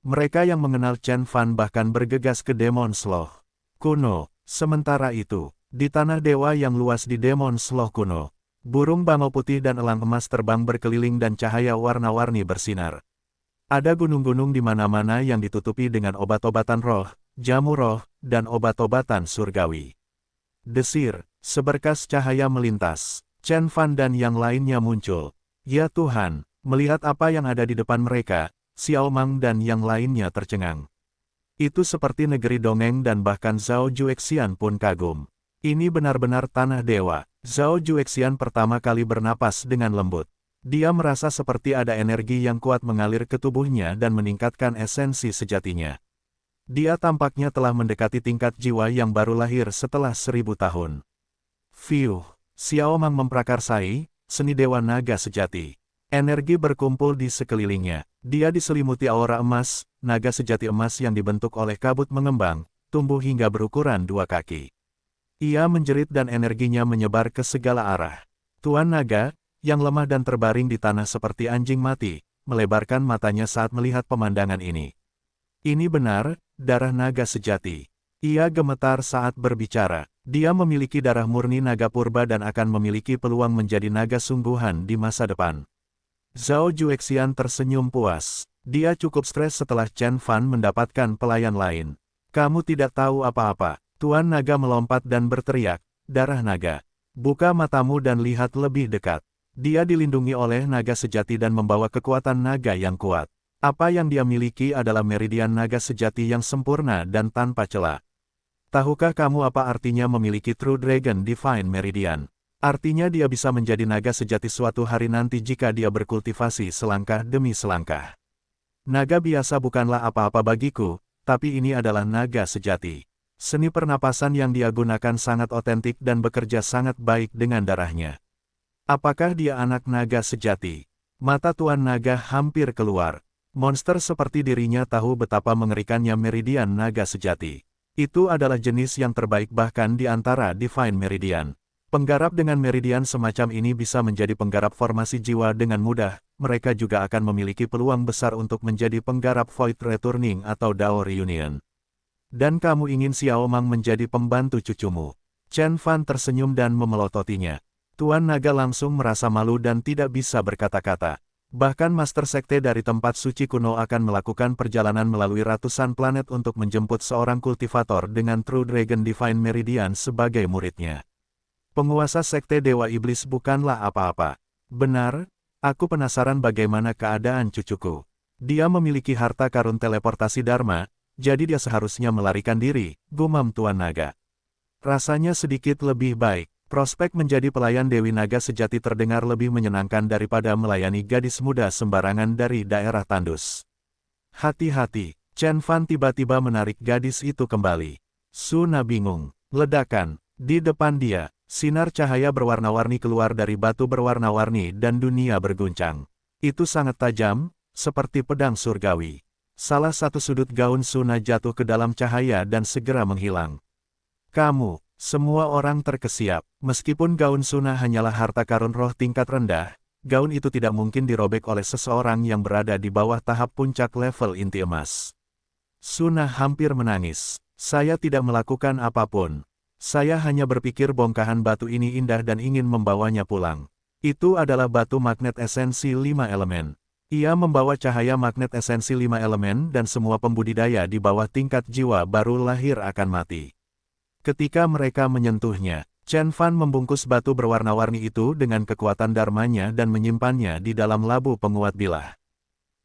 Mereka yang mengenal Chen Fan bahkan bergegas ke Demon Slough kuno. Sementara itu, di Tanah Dewa yang luas di Demon Slough kuno, burung bangau putih dan elang emas terbang berkeliling dan cahaya warna-warni bersinar. Ada gunung-gunung di mana-mana yang ditutupi dengan obat-obatan roh, jamu roh, dan obat-obatan surgawi. Desir, seberkas cahaya melintas. Chen Fan dan yang lainnya muncul. Ya Tuhan, melihat apa yang ada di depan mereka, Xiao Mang dan yang lainnya tercengang. Itu seperti negeri dongeng dan bahkan Zhao Juexian pun kagum. Ini benar-benar Tanah Dewa. Zhao Juexian pertama kali bernapas dengan lembut. Dia merasa seperti ada energi yang kuat mengalir ke tubuhnya dan meningkatkan esensi sejatinya. Dia tampaknya telah mendekati tingkat jiwa yang baru lahir setelah 1000 tahun. Fiuh, Xiao Mang memprakarsai, seni dewa naga sejati. Energi berkumpul di sekelilingnya. Dia diselimuti aura emas, naga sejati emas yang dibentuk oleh kabut mengembang, tumbuh hingga berukuran 2 kaki. Ia menjerit dan energinya menyebar ke segala arah. Tuan Naga, yang lemah dan terbaring di tanah seperti anjing mati, melebarkan matanya saat melihat pemandangan ini. Ini benar, darah naga sejati. Ia gemetar saat berbicara. Dia memiliki darah murni naga purba dan akan memiliki peluang menjadi naga sungguhan di masa depan. Zhao Juexian tersenyum puas. Dia cukup stres setelah Chen Fan mendapatkan pelayan lain. Kamu tidak tahu apa-apa. Tuan Naga melompat dan berteriak, darah naga. Buka matamu dan lihat lebih dekat. Dia dilindungi oleh naga sejati dan membawa kekuatan naga yang kuat. Apa yang dia miliki adalah meridian naga sejati yang sempurna dan tanpa celah. Tahukah kamu apa artinya memiliki True Dragon Divine Meridian? Artinya dia bisa menjadi naga sejati suatu hari nanti jika dia berkultivasi selangkah demi selangkah. Naga biasa bukanlah apa-apa bagiku, tapi ini adalah naga sejati. Seni pernapasan yang dia gunakan sangat otentik dan bekerja sangat baik dengan darahnya. Apakah dia anak naga sejati? Mata Tuan Naga hampir keluar. Monster seperti dirinya tahu betapa mengerikannya meridian naga sejati. Itu adalah jenis yang terbaik bahkan di antara Divine Meridian. Penggarap dengan meridian semacam ini bisa menjadi penggarap formasi jiwa dengan mudah, mereka juga akan memiliki peluang besar untuk menjadi penggarap Void Returning atau Dao Reunion. Dan kamu ingin Xiao Mang menjadi pembantu cucumu. Chen Fan tersenyum dan memelototinya. Tuan Naga langsung merasa malu dan tidak bisa berkata-kata. Bahkan Master Sekte dari tempat suci kuno akan melakukan perjalanan melalui ratusan planet untuk menjemput seorang kultivator dengan True Dragon Divine Meridian sebagai muridnya. Penguasa Sekte Dewa Iblis bukanlah apa-apa. Benar, aku penasaran bagaimana keadaan cucuku. Dia memiliki harta karun teleportasi Dharma, jadi dia seharusnya melarikan diri, gumam Tuan Naga. Rasanya sedikit lebih baik. Prospek menjadi pelayan Dewi Naga sejati terdengar lebih menyenangkan daripada melayani gadis muda sembarangan dari daerah tandus. Hati-hati, Chen Fan tiba-tiba menarik gadis itu kembali. Suna bingung. Ledakan. Di depan dia, sinar cahaya berwarna-warni keluar dari batu berwarna-warni dan dunia berguncang. Itu sangat tajam, seperti pedang surgawi. Salah satu sudut gaun Suna jatuh ke dalam cahaya dan segera menghilang. Kamu. Semua orang terkesiap. Meskipun gaun Suna hanyalah harta karun roh tingkat rendah, gaun itu tidak mungkin dirobek oleh seseorang yang berada di bawah tahap puncak level inti emas. Suna hampir menangis. Saya tidak melakukan apapun. Saya hanya berpikir bongkahan batu ini indah dan ingin membawanya pulang. Itu adalah batu magnet esensi 5 elemen. Ia membawa cahaya magnet esensi 5 elemen dan semua pembudidaya di bawah tingkat jiwa baru lahir akan mati. Ketika mereka menyentuhnya, Chen Fan membungkus batu berwarna-warni itu dengan kekuatan dharmanya dan menyimpannya di dalam labu penguat bilah.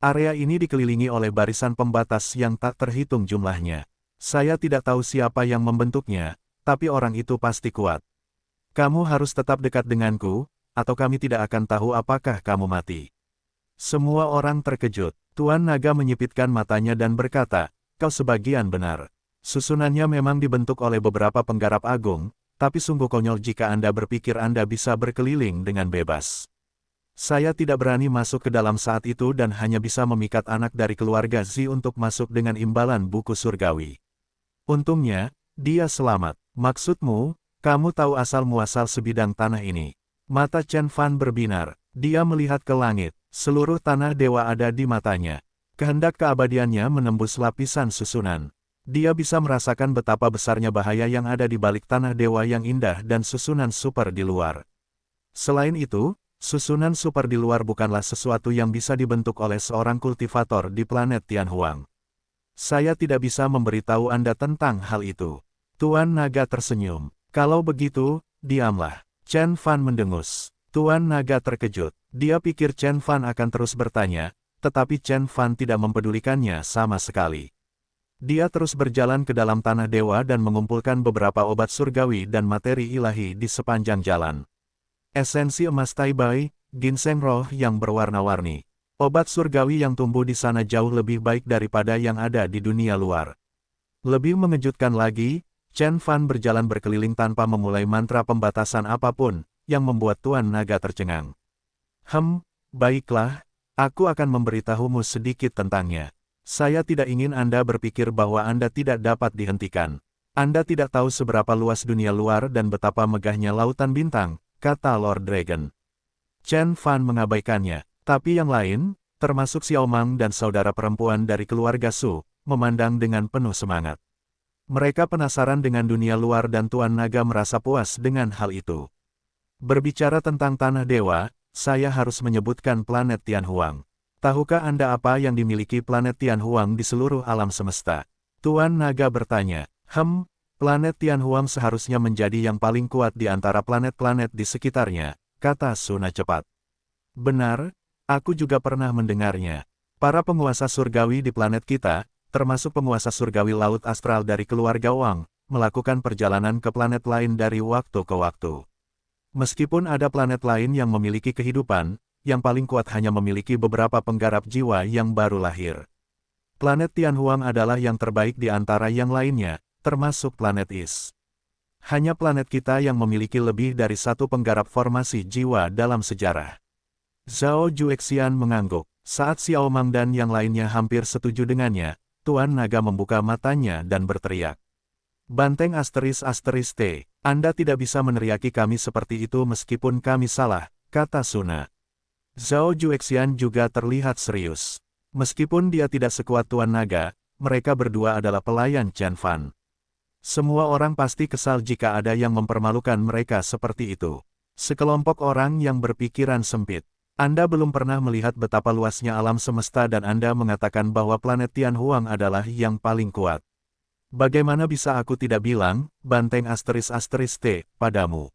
Area ini dikelilingi oleh barisan pembatas yang tak terhitung jumlahnya. Saya tidak tahu siapa yang membentuknya, tapi orang itu pasti kuat. Kamu harus tetap dekat denganku, atau kami tidak akan tahu apakah kamu mati. Semua orang terkejut. Tuan Naga menyipitkan matanya dan berkata, kau sebagian benar. Susunannya memang dibentuk oleh beberapa penggarap agung, tapi sungguh konyol jika Anda berpikir Anda bisa berkeliling dengan bebas. Saya tidak berani masuk ke dalam saat itu dan hanya bisa memikat anak dari keluarga Zi untuk masuk dengan imbalan buku surgawi. Untungnya, dia selamat. Maksudmu, kamu tahu asal-muasal sebidang tanah ini. Mata Chen Fan berbinar, dia melihat ke langit, seluruh tanah dewa ada di matanya. Kehendak keabadiannya menembus lapisan susunan. Dia bisa merasakan betapa besarnya bahaya yang ada di balik tanah dewa yang indah dan susunan super di luar. Selain itu, susunan super di luar bukanlah sesuatu yang bisa dibentuk oleh seorang kultivator di planet Tianhuang. Saya tidak bisa memberitahu Anda tentang hal itu. Tuan Naga tersenyum. Kalau begitu, diamlah. Chen Fan mendengus. Tuan Naga terkejut. Dia pikir Chen Fan akan terus bertanya, tetapi Chen Fan tidak mempedulikannya sama sekali. Dia terus berjalan ke dalam tanah dewa dan mengumpulkan beberapa obat surgawi dan materi ilahi di sepanjang jalan. Esensi emas Taibai, ginseng roh yang berwarna-warni. Obat surgawi yang tumbuh di sana jauh lebih baik daripada yang ada di dunia luar. Lebih mengejutkan lagi, Chen Fan berjalan berkeliling tanpa memulai mantra pembatasan apapun, yang membuat Tuan Naga tercengang. Baiklah, aku akan memberitahumu sedikit tentangnya. Saya tidak ingin Anda berpikir bahwa Anda tidak dapat dihentikan. Anda tidak tahu seberapa luas dunia luar dan betapa megahnya lautan bintang, kata Lord Dragon. Chen Fan mengabaikannya, tapi yang lain, termasuk Xiao Mang dan saudara perempuan dari keluarga Su, memandang dengan penuh semangat. Mereka penasaran dengan dunia luar dan Tuan Naga merasa puas dengan hal itu. Berbicara tentang tanah dewa, saya harus menyebutkan planet Tianhuang. Tahukah Anda apa yang dimiliki planet Tianhuang di seluruh alam semesta? Tuan Naga bertanya. Planet Tianhuang seharusnya menjadi yang paling kuat di antara planet-planet di sekitarnya, kata Suna cepat. Benar, aku juga pernah mendengarnya. Para penguasa surgawi di planet kita, termasuk penguasa surgawi Laut Astral dari keluarga Wang, melakukan perjalanan ke planet lain dari waktu ke waktu. Meskipun ada planet lain yang memiliki kehidupan, yang paling kuat hanya memiliki beberapa penggarap jiwa yang baru lahir. Planet Tianhuang adalah yang terbaik di antara yang lainnya, termasuk planet Is. Hanya planet kita yang memiliki lebih dari satu penggarap formasi jiwa dalam sejarah. Zhao Juexian mengangguk. Saat Xiao Mang dan yang lainnya hampir setuju dengannya, Tuan Naga membuka matanya dan berteriak. Banteng **T. Anda tidak bisa meneriaki kami seperti itu meskipun kami salah, kata Suna. Zhao Juexian juga terlihat serius. Meskipun dia tidak sekuat Tuan Naga, mereka berdua adalah pelayan Chen Fan. Semua orang pasti kesal jika ada yang mempermalukan mereka seperti itu. Sekelompok orang yang berpikiran sempit. Anda belum pernah melihat betapa luasnya alam semesta dan Anda mengatakan bahwa planet Tianhuang adalah yang paling kuat. Bagaimana bisa aku tidak bilang, Banteng **T, padamu?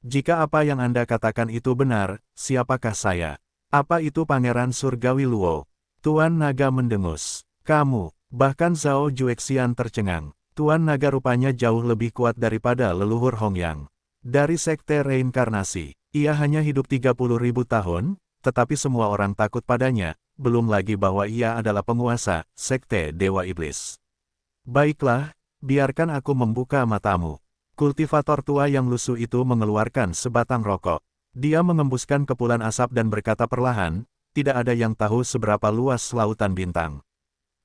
Jika apa yang Anda katakan itu benar, siapakah saya? Apa itu Pangeran Surgawi Luo? Tuan Naga mendengus. Kamu, bahkan Zhao Juexian tercengang. Tuan Naga rupanya jauh lebih kuat daripada leluhur Hongyang. Dari Sekte Reinkarnasi, ia hanya hidup 30.000 tahun, tetapi semua orang takut padanya, belum lagi bahwa ia adalah penguasa Sekte Dewa Iblis. Baiklah, biarkan aku membuka matamu. Kultivator tua yang lusuh itu mengeluarkan sebatang rokok. Dia mengembuskan kepulan asap dan berkata perlahan, tidak ada yang tahu seberapa luas lautan bintang.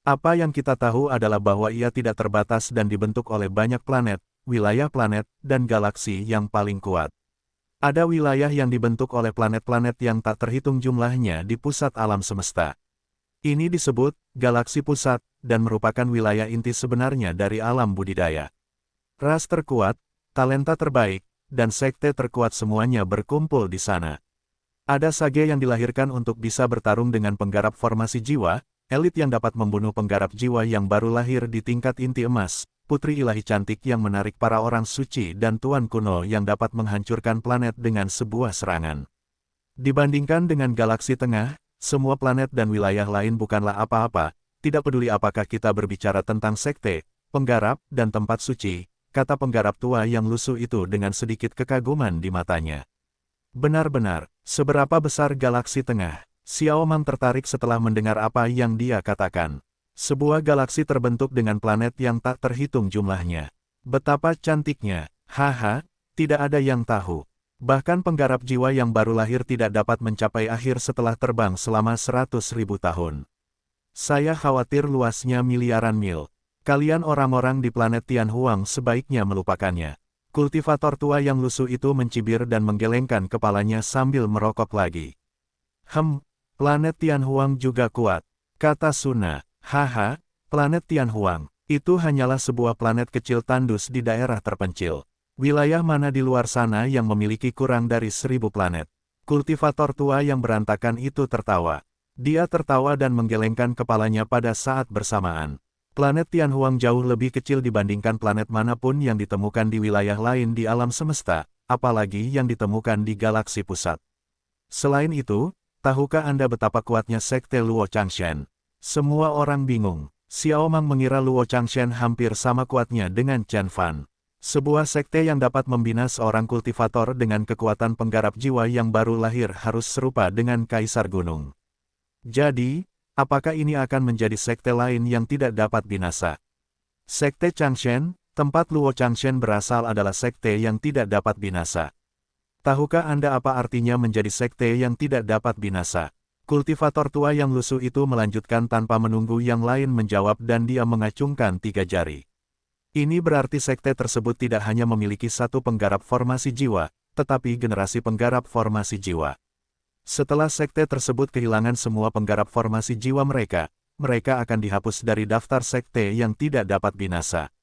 Apa yang kita tahu adalah bahwa ia tidak terbatas dan dibentuk oleh banyak planet, wilayah planet, dan galaksi yang paling kuat. Ada wilayah yang dibentuk oleh planet-planet yang tak terhitung jumlahnya di pusat alam semesta. Ini disebut galaksi pusat, dan merupakan wilayah inti sebenarnya dari alam budidaya. Ras terkuat, talenta terbaik, dan sekte terkuat semuanya berkumpul di sana. Ada sage yang dilahirkan untuk bisa bertarung dengan penggarap formasi jiwa, elit yang dapat membunuh penggarap jiwa yang baru lahir di tingkat inti emas, putri ilahi cantik yang menarik para orang suci dan tuan kuno yang dapat menghancurkan planet dengan sebuah serangan. Dibandingkan dengan galaksi tengah, semua planet dan wilayah lain bukanlah apa-apa, tidak peduli apakah kita berbicara tentang sekte, penggarap, dan tempat suci, kata penggarap tua yang lusuh itu dengan sedikit kekaguman di matanya. Benar-benar, seberapa besar galaksi tengah? Xiao Mang tertarik setelah mendengar apa yang dia katakan. Sebuah galaksi terbentuk dengan planet yang tak terhitung jumlahnya. Betapa cantiknya, haha, tidak ada yang tahu. Bahkan penggarap jiwa yang baru lahir tidak dapat mencapai akhir setelah terbang selama 100.000 tahun. Saya khawatir luasnya miliaran mil. Kalian orang-orang di planet Tianhuang sebaiknya melupakannya. Kultivator tua yang lusuh itu mencibir dan menggelengkan kepalanya sambil merokok lagi. Planet Tianhuang juga kuat, kata Suna. Haha, planet Tianhuang, itu hanyalah sebuah planet kecil tandus di daerah terpencil. Wilayah mana di luar sana yang memiliki kurang dari 1000 planet? Kultivator tua yang berantakan itu tertawa. Dia tertawa dan menggelengkan kepalanya pada saat bersamaan. Planet Tianhuang jauh lebih kecil dibandingkan planet manapun yang ditemukan di wilayah lain di alam semesta, apalagi yang ditemukan di galaksi pusat. Selain itu, tahukah Anda betapa kuatnya sekte Luo Changshen? Semua orang bingung. Xiao Mang mengira Luo Changshen hampir sama kuatnya dengan Chen Fan. Sebuah sekte yang dapat membina seorang kultivator dengan kekuatan penggarap jiwa yang baru lahir harus serupa dengan Kaisar Gunung. Jadi, apakah ini akan menjadi sekte lain yang tidak dapat binasa? Sekte Changshen, tempat Luo Changshen berasal adalah sekte yang tidak dapat binasa. Tahukah Anda apa artinya menjadi sekte yang tidak dapat binasa? Kultivator tua yang lusuh itu melanjutkan tanpa menunggu yang lain menjawab dan dia mengacungkan 3 jari. Ini berarti sekte tersebut tidak hanya memiliki satu penggarap formasi jiwa, tetapi generasi penggarap formasi jiwa. Setelah sekte tersebut kehilangan semua penggarap formasi jiwa mereka akan dihapus dari daftar sekte yang tidak dapat binasa.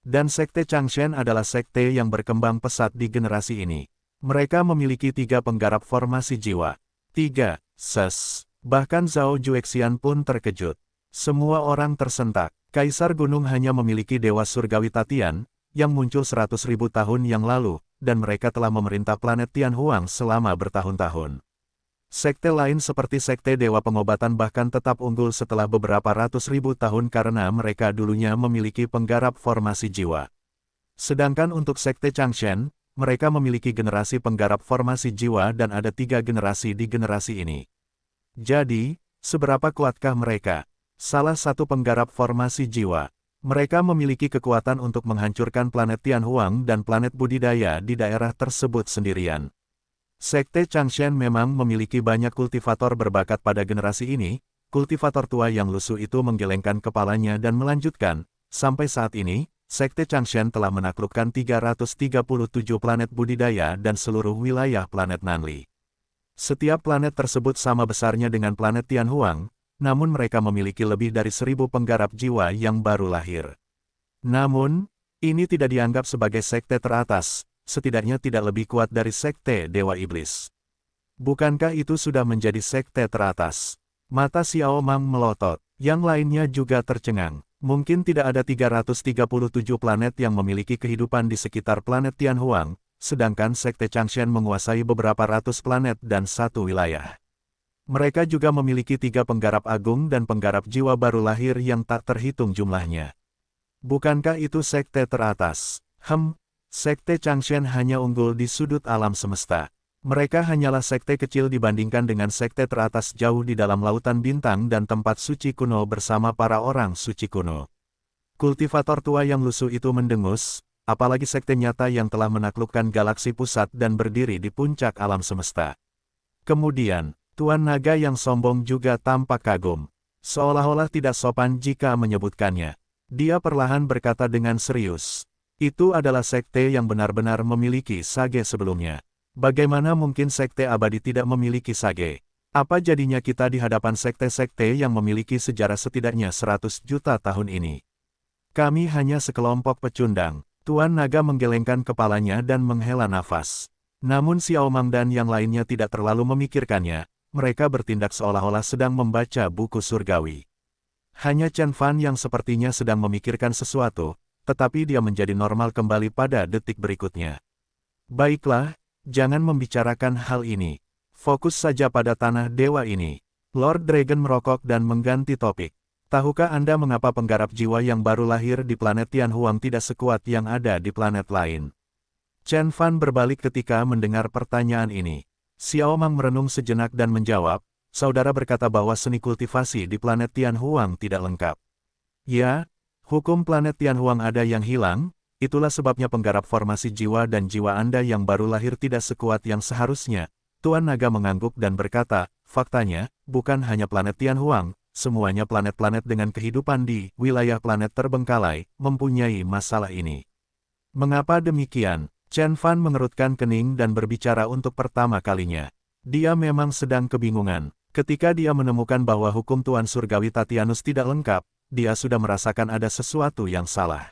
Dan sekte Changshen adalah sekte yang berkembang pesat di generasi ini. Mereka memiliki 3 penggarap formasi jiwa. 3, Bahkan Zhao Juexian pun terkejut. Semua orang tersentak. Kaisar Gunung hanya memiliki Dewa Surgawi Tatian, yang muncul 100.000 tahun yang lalu, dan mereka telah memerintah planet Tianhuang selama bertahun-tahun. Sekte lain seperti Sekte Dewa Pengobatan bahkan tetap unggul setelah beberapa ratus ribu tahun karena mereka dulunya memiliki penggarap formasi jiwa. Sedangkan untuk Sekte Changshen, mereka memiliki generasi penggarap formasi jiwa dan ada 3 generasi di generasi ini. Jadi, seberapa kuatkah mereka? Salah satu penggarap formasi jiwa. Mereka memiliki kekuatan untuk menghancurkan planet Tianhuang dan planet budidaya di daerah tersebut sendirian. Sekte Changshen memang memiliki banyak kultivator berbakat pada generasi ini. Kultivator tua yang lusuh itu menggelengkan kepalanya dan melanjutkan, sampai saat ini, Sekte Changshen telah menaklukkan 337 planet budidaya dan seluruh wilayah planet Nanli. Setiap planet tersebut sama besarnya dengan planet Tianhuang, namun mereka memiliki lebih dari 1000 penggarap jiwa yang baru lahir. Namun, ini tidak dianggap sebagai sekte teratas, setidaknya tidak lebih kuat dari sekte Dewa Iblis. Bukankah itu sudah menjadi sekte teratas? Mata Xiao Mang melotot, yang lainnya juga tercengang. Mungkin tidak ada 337 planet yang memiliki kehidupan di sekitar planet Tianhuang, sedangkan sekte Changshen menguasai beberapa ratus planet dan satu wilayah. Mereka juga memiliki 3 penggarap agung dan penggarap jiwa baru lahir yang tak terhitung jumlahnya. Bukankah itu sekte teratas? Sekte Changshen hanya unggul di sudut alam semesta. Mereka hanyalah sekte kecil dibandingkan dengan sekte teratas jauh di dalam lautan bintang dan tempat suci kuno bersama para orang suci kuno. Kultivator tua yang lusuh itu mendengus, apalagi sekte nyata yang telah menaklukkan galaksi pusat dan berdiri di puncak alam semesta. Kemudian, Tuan Naga yang sombong juga tampak kagum. Seolah-olah tidak sopan jika menyebutkannya. Dia perlahan berkata dengan serius. Itu adalah sekte yang benar-benar memiliki sage sebelumnya. Bagaimana mungkin sekte abadi tidak memiliki sage? Apa jadinya kita di hadapan sekte-sekte yang memiliki sejarah setidaknya 100 juta tahun ini? Kami hanya sekelompok pecundang. Tuan Naga menggelengkan kepalanya dan menghela nafas. Namun Xiao Mang dan yang lainnya tidak terlalu memikirkannya, mereka bertindak seolah-olah sedang membaca buku surgawi. Hanya Chen Fan yang sepertinya sedang memikirkan sesuatu, tetapi dia menjadi normal kembali pada detik berikutnya. Baiklah, jangan membicarakan hal ini. Fokus saja pada tanah dewa ini. Lord Dragon merokok dan mengganti topik. Tahukah Anda mengapa penggarap jiwa yang baru lahir di planet Tianhuang tidak sekuat yang ada di planet lain? Chen Fan berbalik ketika mendengar pertanyaan ini. Xiao Mang merenung sejenak dan menjawab, saudara berkata bahwa seni kultivasi di planet Tianhuang tidak lengkap. Ya, hukum planet Tianhuang ada yang hilang. Itulah sebabnya penggarap formasi jiwa dan jiwa Anda yang baru lahir tidak sekuat yang seharusnya. Tuan Naga mengangguk dan berkata, faktanya, bukan hanya planet Tianhuang, semuanya planet-planet dengan kehidupan di wilayah planet terbengkalai, mempunyai masalah ini. Mengapa demikian? Chen Fan mengerutkan kening dan berbicara untuk pertama kalinya. Dia memang sedang kebingungan. Ketika dia menemukan bahwa hukum Tuan Surgawi Tatianus tidak lengkap, dia sudah merasakan ada sesuatu yang salah.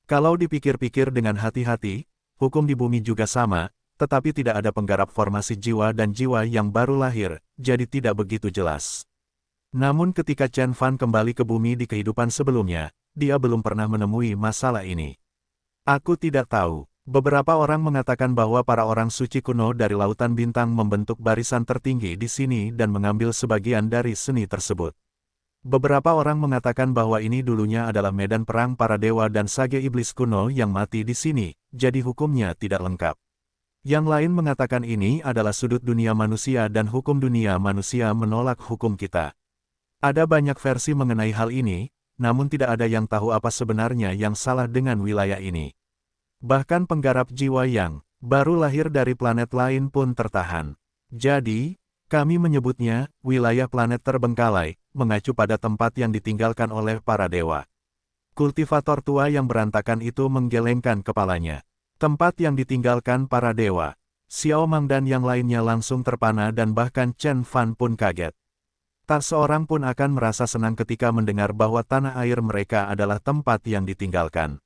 Kalau dipikir-pikir dengan hati-hati, hukum di bumi juga sama, tetapi tidak ada penggarap formasi jiwa dan jiwa yang baru lahir, jadi tidak begitu jelas. Namun ketika Chen Fan kembali ke bumi di kehidupan sebelumnya, dia belum pernah menemui masalah ini. Aku tidak tahu. Beberapa orang mengatakan bahwa para orang suci kuno dari lautan bintang membentuk barisan tertinggi di sini dan mengambil sebagian dari seni tersebut. Beberapa orang mengatakan bahwa ini dulunya adalah medan perang para dewa dan sage iblis kuno yang mati di sini, jadi hukumnya tidak lengkap. Yang lain mengatakan ini adalah sudut dunia manusia dan hukum dunia manusia menolak hukum kita. Ada banyak versi mengenai hal ini, namun tidak ada yang tahu apa sebenarnya yang salah dengan wilayah ini. Bahkan penggarap jiwa yang baru lahir dari planet lain pun tertahan. Jadi, kami menyebutnya wilayah planet terbengkalai, mengacu pada tempat yang ditinggalkan oleh para dewa. Kultivator tua yang berantakan itu menggelengkan kepalanya. Tempat yang ditinggalkan para dewa. Xiao Mang dan yang lainnya langsung terpana dan bahkan Chen Fan pun kaget. Tak seorang pun akan merasa senang ketika mendengar bahwa tanah air mereka adalah tempat yang ditinggalkan.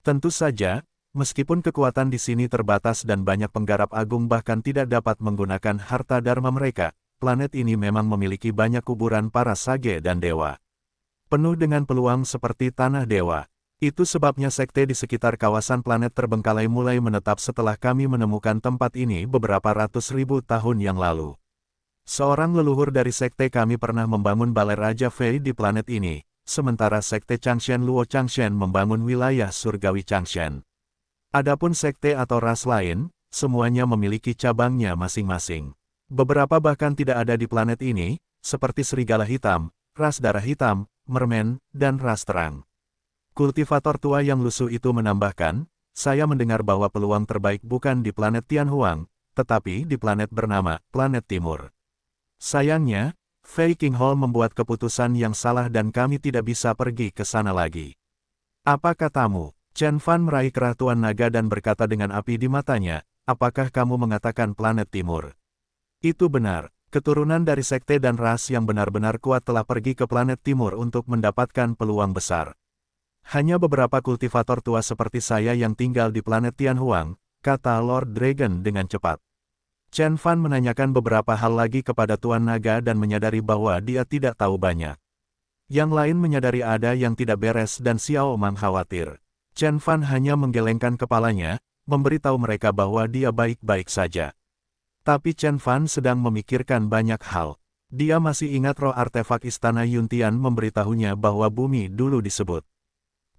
Tentu saja, meskipun kekuatan di sini terbatas dan banyak penggarap agung bahkan tidak dapat menggunakan harta dharma mereka, planet ini memang memiliki banyak kuburan para sage dan dewa. Penuh dengan peluang seperti tanah dewa. Itu sebabnya sekte di sekitar kawasan planet terbengkalai mulai menetap setelah kami menemukan tempat ini beberapa ratus ribu tahun yang lalu. Seorang leluhur dari sekte kami pernah membangun balai Raja Fei di planet ini, sementara sekte Changshen Luo Changshen membangun wilayah surgawi Changshen. Adapun sekte atau ras lain, semuanya memiliki cabangnya masing-masing. Beberapa bahkan tidak ada di planet ini, seperti serigala hitam, ras darah hitam, mermen, dan ras terang. Kultivator tua yang lusuh itu menambahkan, saya mendengar bahwa peluang terbaik bukan di planet Tianhuang, tetapi di planet bernama Planet Timur. Sayangnya, Fei Qinghou membuat keputusan yang salah dan kami tidak bisa pergi ke sana lagi. Apa katamu? Chen Fan meraih kerah Tuan Naga dan berkata dengan api di matanya, apakah kamu mengatakan planet timur? Itu benar, keturunan dari sekte dan ras yang benar-benar kuat telah pergi ke planet timur untuk mendapatkan peluang besar. Hanya beberapa kultivator tua seperti saya yang tinggal di planet Tianhuang, kata Lord Dragon dengan cepat. Chen Fan menanyakan beberapa hal lagi kepada Tuan Naga dan menyadari bahwa dia tidak tahu banyak. Yang lain menyadari ada yang tidak beres dan Xiao Mang khawatir. Chen Fan hanya menggelengkan kepalanya, memberitahu mereka bahwa dia baik-baik saja. Tapi Chen Fan sedang memikirkan banyak hal. Dia masih ingat roh artefak Istana Yuntian memberitahunya bahwa bumi dulu disebut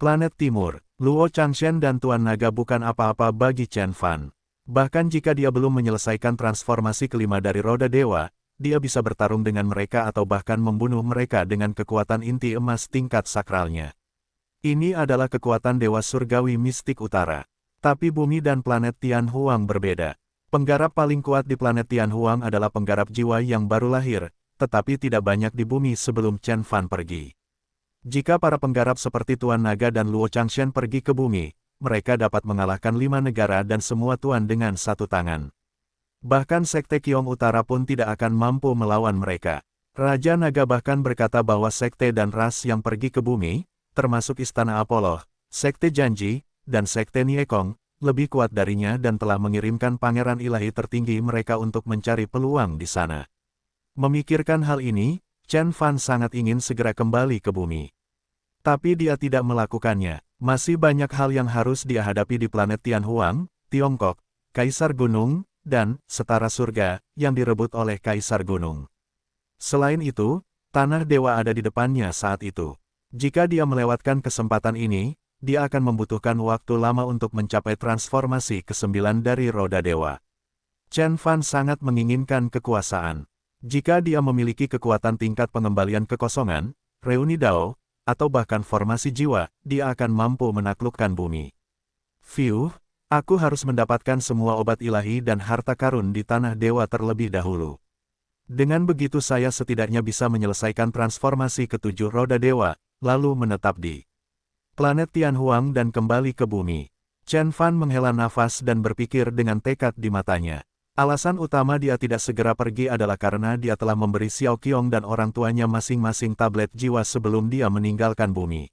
planet timur. Luo Changshen dan Tuan Naga bukan apa-apa bagi Chen Fan. Bahkan jika dia belum menyelesaikan transformasi kelima dari roda dewa, dia bisa bertarung dengan mereka atau bahkan membunuh mereka dengan kekuatan inti emas tingkat sakralnya. Ini adalah kekuatan Dewa Surgawi Mistik Utara. Tapi bumi dan planet Tianhuang berbeda. Penggarap paling kuat di planet Tianhuang adalah penggarap jiwa yang baru lahir, tetapi tidak banyak di bumi sebelum Chen Fan pergi. Jika para penggarap seperti Tuan Naga dan Luo Changshen pergi ke bumi, mereka dapat mengalahkan 5 negara dan semua tuan dengan satu tangan. Bahkan Sekte Qiong Utara pun tidak akan mampu melawan mereka. Raja Naga bahkan berkata bahwa sekte dan ras yang pergi ke bumi, termasuk Istana Apollo, Sekte Janji, dan Sekte Niekong, lebih kuat darinya dan telah mengirimkan pangeran ilahi tertinggi mereka untuk mencari peluang di sana. Memikirkan hal ini, Chen Fan sangat ingin segera kembali ke bumi. Tapi dia tidak melakukannya. Masih banyak hal yang harus dia hadapi di planet Tianhuang, Tiongkok, Kaisar Gunung, dan Setara Surga, yang direbut oleh Kaisar Gunung. Selain itu, Tanah Dewa ada di depannya saat itu. Jika dia melewatkan kesempatan ini, dia akan membutuhkan waktu lama untuk mencapai transformasi ke-9 dari Roda Dewa. Chen Fan sangat menginginkan kekuasaan. Jika dia memiliki kekuatan tingkat pengembalian kekosongan, reuni Dao, atau bahkan formasi jiwa, dia akan mampu menaklukkan bumi. Fiuh, aku harus mendapatkan semua obat ilahi dan harta karun di Tanah Dewa terlebih dahulu. Dengan begitu saya setidaknya bisa menyelesaikan transformasi ke-7 Roda Dewa, lalu menetap di planet Tianhuang dan kembali ke bumi. Chen Fan menghela nafas dan berpikir dengan tekad di matanya. Alasan utama dia tidak segera pergi adalah karena dia telah memberi Xiao Qiong dan orang tuanya masing-masing tablet jiwa sebelum dia meninggalkan bumi.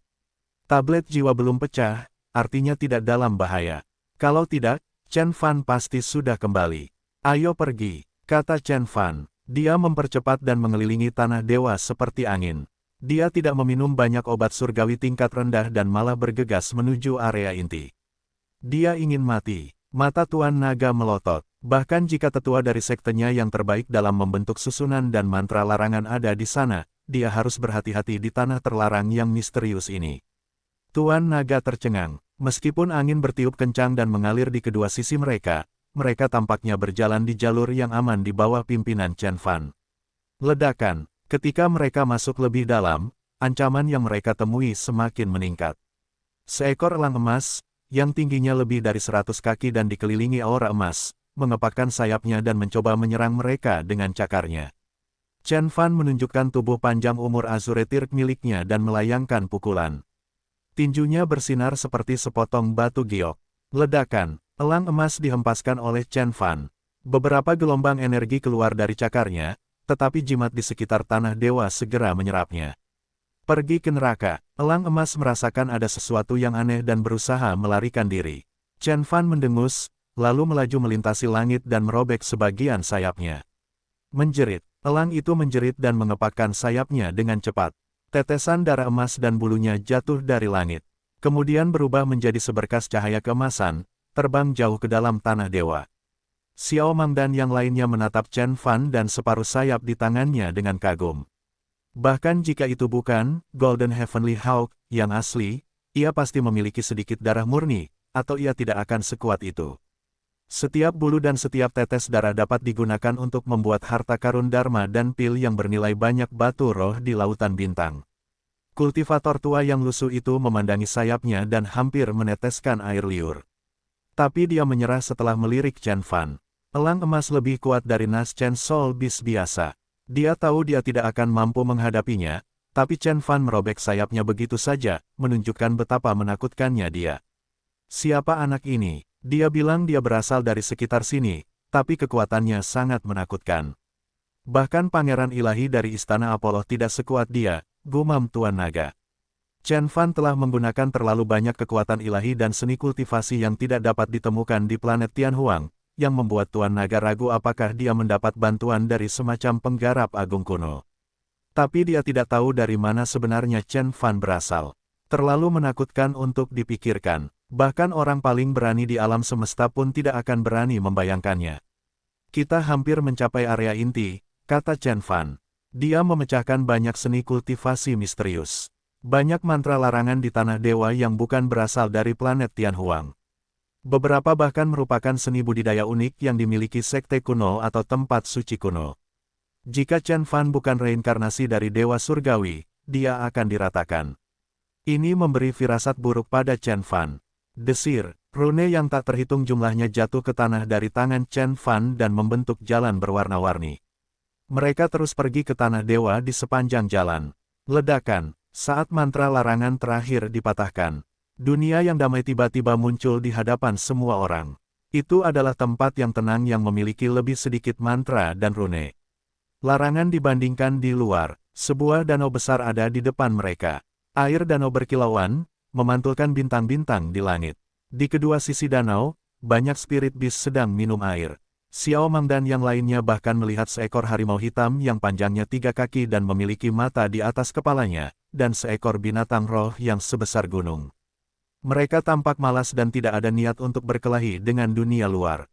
Tablet jiwa belum pecah, artinya tidak dalam bahaya. Kalau tidak, Chen Fan pasti sudah kembali. Ayo pergi, kata Chen Fan. Dia mempercepat dan mengelilingi Tanah Dewa seperti angin. Dia tidak meminum banyak obat surgawi tingkat rendah dan malah bergegas menuju area inti. Dia ingin mati. Mata Tuan Naga melotot. Bahkan jika tetua dari sektenya yang terbaik dalam membentuk susunan dan mantra larangan ada di sana, dia harus berhati-hati di tanah terlarang yang misterius ini. Tuan Naga tercengang. Meskipun angin bertiup kencang dan mengalir di kedua sisi mereka tampaknya berjalan di jalur yang aman di bawah pimpinan Chen Fan. Ledakan. Ketika mereka masuk lebih dalam, ancaman yang mereka temui semakin meningkat. Seekor elang emas, yang tingginya lebih dari 100 kaki dan dikelilingi aura emas, mengepakkan sayapnya dan mencoba menyerang mereka dengan cakarnya. Chen Fan menunjukkan tubuh panjang umur Azuretir miliknya dan melayangkan pukulan. Tinjunya bersinar seperti sepotong batu giok. Ledakan, elang emas dihempaskan oleh Chen Fan. Beberapa gelombang energi keluar dari cakarnya, tetapi jimat di sekitar Tanah Dewa segera menyerapnya. Pergi ke neraka, elang emas merasakan ada sesuatu yang aneh dan berusaha melarikan diri. Chen Fan mendengus, lalu melaju melintasi langit dan merobek sebagian sayapnya. Menjerit, elang itu menjerit dan mengepakkan sayapnya dengan cepat. Tetesan darah emas dan bulunya jatuh dari langit. Kemudian berubah menjadi seberkas cahaya keemasan, terbang jauh ke dalam Tanah Dewa. Xiao Mang dan yang lainnya menatap Chen Fan dan separuh sayap di tangannya dengan kagum. Bahkan jika itu bukan Golden Heavenly Hawk yang asli, ia pasti memiliki sedikit darah murni, atau ia tidak akan sekuat itu. Setiap bulu dan setiap tetes darah dapat digunakan untuk membuat harta karun Dharma dan pil yang bernilai banyak batu roh di lautan bintang. Kultivator tua yang lusuh itu memandangi sayapnya dan hampir meneteskan air liur. Tapi dia menyerah setelah melirik Chen Fan. Elang emas lebih kuat dari Nas Chen Soul Beast biasa. Dia tahu dia tidak akan mampu menghadapinya, tapi Chen Fan merobek sayapnya begitu saja, menunjukkan betapa menakutkannya dia. Siapa anak ini? Dia bilang dia berasal dari sekitar sini, tapi kekuatannya sangat menakutkan. Bahkan pangeran ilahi dari Istana Apollo tidak sekuat dia, gumam Tuan Naga. Chen Fan telah menggunakan terlalu banyak kekuatan ilahi dan seni kultivasi yang tidak dapat ditemukan di planet Tianhuang, yang membuat Tuan Naga ragu apakah dia mendapat bantuan dari semacam penggarap agung kuno. Tapi dia tidak tahu dari mana sebenarnya Chen Fan berasal. Terlalu menakutkan untuk dipikirkan. Bahkan orang paling berani di alam semesta pun tidak akan berani membayangkannya. Kita hampir mencapai area inti, kata Chen Fan. Dia memecahkan banyak seni kultivasi misterius. Banyak mantra larangan di tanah dewa yang bukan berasal dari planet Tianhuang. Beberapa bahkan merupakan seni budidaya unik yang dimiliki sekte kuno atau tempat suci kuno. Jika Chen Fan bukan reinkarnasi dari dewa surgawi, dia akan diratakan. Ini memberi firasat buruk pada Chen Fan. Desir, rune yang tak terhitung jumlahnya jatuh ke tanah dari tangan Chen Fan dan membentuk jalan berwarna-warni. Mereka terus pergi ke tanah dewa di sepanjang jalan. Ledakan, saat mantra larangan terakhir dipatahkan. Dunia yang damai tiba-tiba muncul di hadapan semua orang. Itu adalah tempat yang tenang yang memiliki lebih sedikit mantra dan rune. Larangan dibandingkan di luar, sebuah danau besar ada di depan mereka. Air danau berkilauan, memantulkan bintang-bintang di langit. Di kedua sisi danau, banyak spirit beast sedang minum air. Xiao Mang dan yang lainnya bahkan melihat seekor harimau hitam yang panjangnya 3 kaki dan memiliki mata di atas kepalanya, dan seekor binatang roh yang sebesar gunung. Mereka tampak malas dan tidak ada niat untuk berkelahi dengan dunia luar.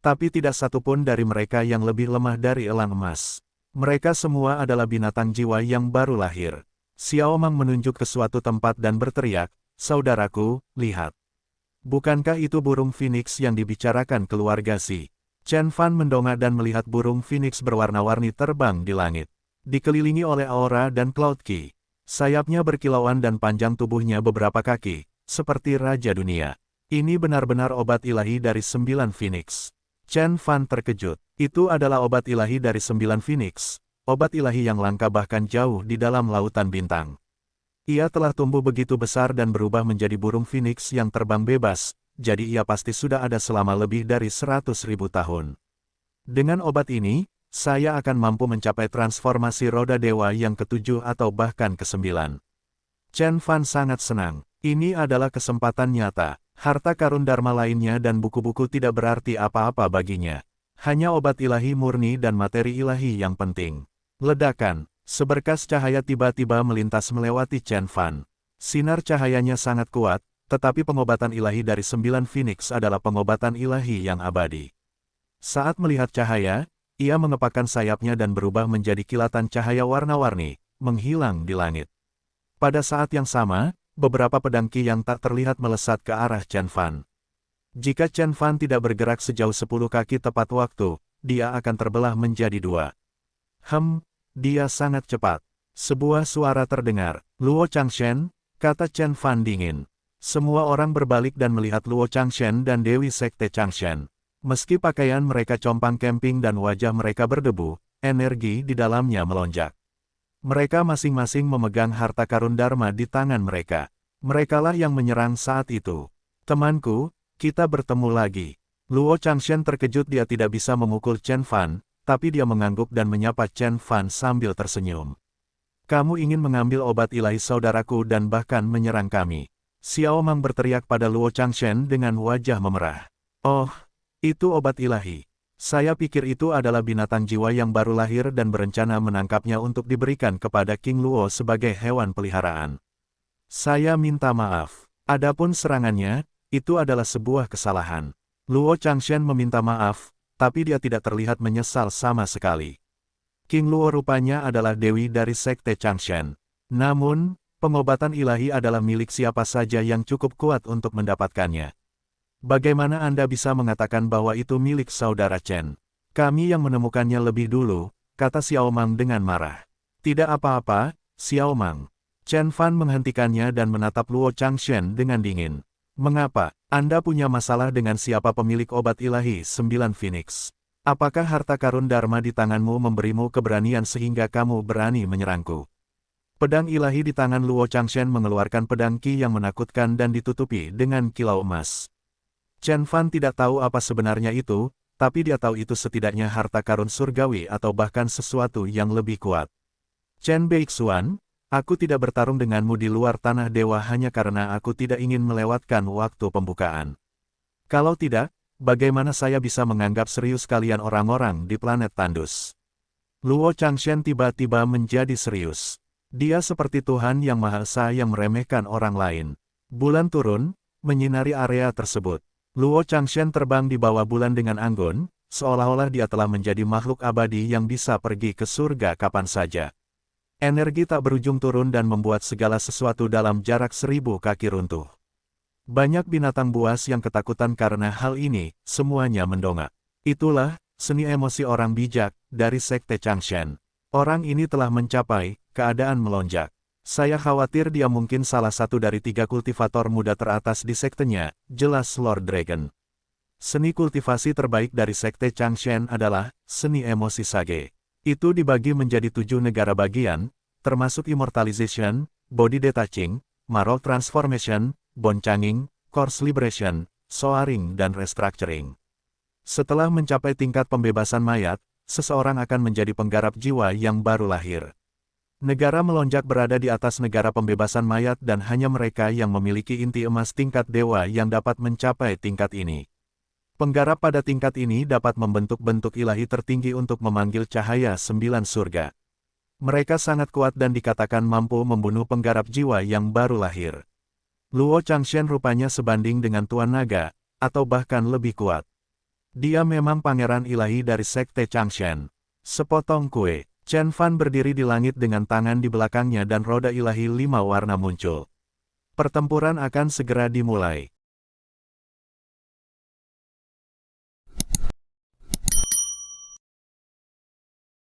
Tapi tidak satupun dari mereka yang lebih lemah dari elang emas. Mereka semua adalah binatang jiwa yang baru lahir. Xiao Mang menunjuk ke suatu tempat dan berteriak, "Saudaraku, lihat. Bukankah itu burung phoenix yang dibicarakan keluarga Si?" Chen Fan mendongak dan melihat burung phoenix berwarna-warni terbang di langit. Dikelilingi oleh aura dan cloud ki. Sayapnya berkilauan dan panjang tubuhnya beberapa kaki, seperti Raja Dunia. Ini benar-benar obat ilahi dari 9 phoenix. Chen Fan terkejut. Itu adalah obat ilahi dari 9 phoenix. Obat ilahi yang langka bahkan jauh di dalam lautan bintang. Ia telah tumbuh begitu besar dan berubah menjadi burung phoenix yang terbang bebas, jadi ia pasti sudah ada selama lebih dari 100.000 tahun. Dengan obat ini, saya akan mampu mencapai transformasi roda dewa yang ke-7 atau bahkan ke-9. Chen Fan sangat senang. Ini adalah kesempatan nyata. Harta karun dharma lainnya dan buku-buku tidak berarti apa-apa baginya. Hanya obat ilahi murni dan materi ilahi yang penting. Ledakan, seberkas cahaya tiba-tiba melintas melewati Chen Fan. Sinar cahayanya sangat kuat, tetapi pengobatan ilahi dari 9 phoenix adalah pengobatan ilahi yang abadi. Saat melihat cahaya, ia mengepakkan sayapnya dan berubah menjadi kilatan cahaya warna-warni, menghilang di langit. Pada saat yang sama, beberapa pedang ki yang tak terlihat melesat ke arah Chen Fan. Jika Chen Fan tidak bergerak sejauh 10 kaki tepat waktu, dia akan terbelah menjadi 2. Dia sangat cepat. Sebuah suara terdengar. "Luo Changshen," kata Chen Fan dingin. Semua orang berbalik dan melihat Luo Changshen dan Dewi Sekte Changshen. Meski pakaian mereka compang camping dan wajah mereka berdebu, energi di dalamnya melonjak. Mereka masing-masing memegang harta karun dharma di tangan mereka. Merekalah yang menyerang saat itu. "Temanku, kita bertemu lagi." Luo Changshen terkejut dia tidak bisa memukul Chen Fan, tapi dia mengangguk dan menyapa Chen Fan sambil tersenyum. "Kamu ingin mengambil obat ilahi saudaraku dan bahkan menyerang kami." Xiao Mang berteriak pada Luo Changshen dengan wajah memerah. "Oh, itu obat ilahi. Saya pikir itu adalah binatang jiwa yang baru lahir dan berencana menangkapnya untuk diberikan kepada King Luo sebagai hewan peliharaan. Saya minta maaf. Adapun serangannya, itu adalah sebuah kesalahan." Luo Changshen meminta maaf, tapi dia tidak terlihat menyesal sama sekali. King Luo rupanya adalah dewi dari Sekte Changshen. Namun, pengobatan ilahi adalah milik siapa saja yang cukup kuat untuk mendapatkannya. Bagaimana Anda bisa mengatakan bahwa itu milik saudara Chen? Kami yang menemukannya lebih dulu, kata Xiao Mang dengan marah. Tidak apa-apa, Xiao Mang. Chen Fan menghentikannya dan menatap Luo Changshen dengan dingin. Mengapa? Anda punya masalah dengan siapa pemilik obat ilahi 9 Phoenix? Apakah harta karun dharma di tanganmu memberimu keberanian sehingga kamu berani menyerangku? Pedang ilahi di tangan Luo Changshen mengeluarkan pedang Qi yang menakutkan dan ditutupi dengan kilau emas. Chen Fan tidak tahu apa sebenarnya itu, tapi dia tahu itu setidaknya harta karun surgawi atau bahkan sesuatu yang lebih kuat. Chen Beixuan, aku tidak bertarung denganmu di luar tanah dewa hanya karena aku tidak ingin melewatkan waktu pembukaan. Kalau tidak, bagaimana saya bisa menganggap serius kalian orang-orang di planet Tandus? Luo Changshen tiba-tiba menjadi serius. Dia seperti Tuhan Yang Maha Esa yang meremehkan orang lain. Bulan turun, menyinari area tersebut. Luo Changshen terbang di bawah bulan dengan anggun, seolah-olah dia telah menjadi makhluk abadi yang bisa pergi ke surga kapan saja. Energi tak berujung turun dan membuat segala sesuatu dalam jarak 1000 kaki runtuh. Banyak binatang buas yang ketakutan karena hal ini, semuanya mendongak. Itulah seni emosi orang bijak dari Sekte Changshen. Orang ini telah mencapai keadaan melonjak. Saya khawatir dia mungkin salah satu dari 3 kultivator muda teratas di sektenya, jelas Lord Dragon. Seni kultivasi terbaik dari Sekte Changshen adalah seni emosi Sage. Itu dibagi menjadi 7 negara bagian, termasuk Immortalization, Body Detaching, Marrow Transformation, Bone Changing, Course Liberation, Soaring dan Restructuring. Setelah mencapai tingkat pembebasan mayat, seseorang akan menjadi penggarap jiwa yang baru lahir. Negara melonjak berada di atas negara pembebasan mayat dan hanya mereka yang memiliki inti emas tingkat dewa yang dapat mencapai tingkat ini. Penggarap pada tingkat ini dapat membentuk bentuk ilahi tertinggi untuk memanggil cahaya 9 surga. Mereka sangat kuat dan dikatakan mampu membunuh penggarap jiwa yang baru lahir. Luo Changshen rupanya sebanding dengan Tuan Naga, atau bahkan lebih kuat. Dia memang pangeran ilahi dari Sekte Changshen. Sepotong kue. Chen Fan berdiri di langit dengan tangan di belakangnya dan roda ilahi 5 warna muncul. Pertempuran akan segera dimulai.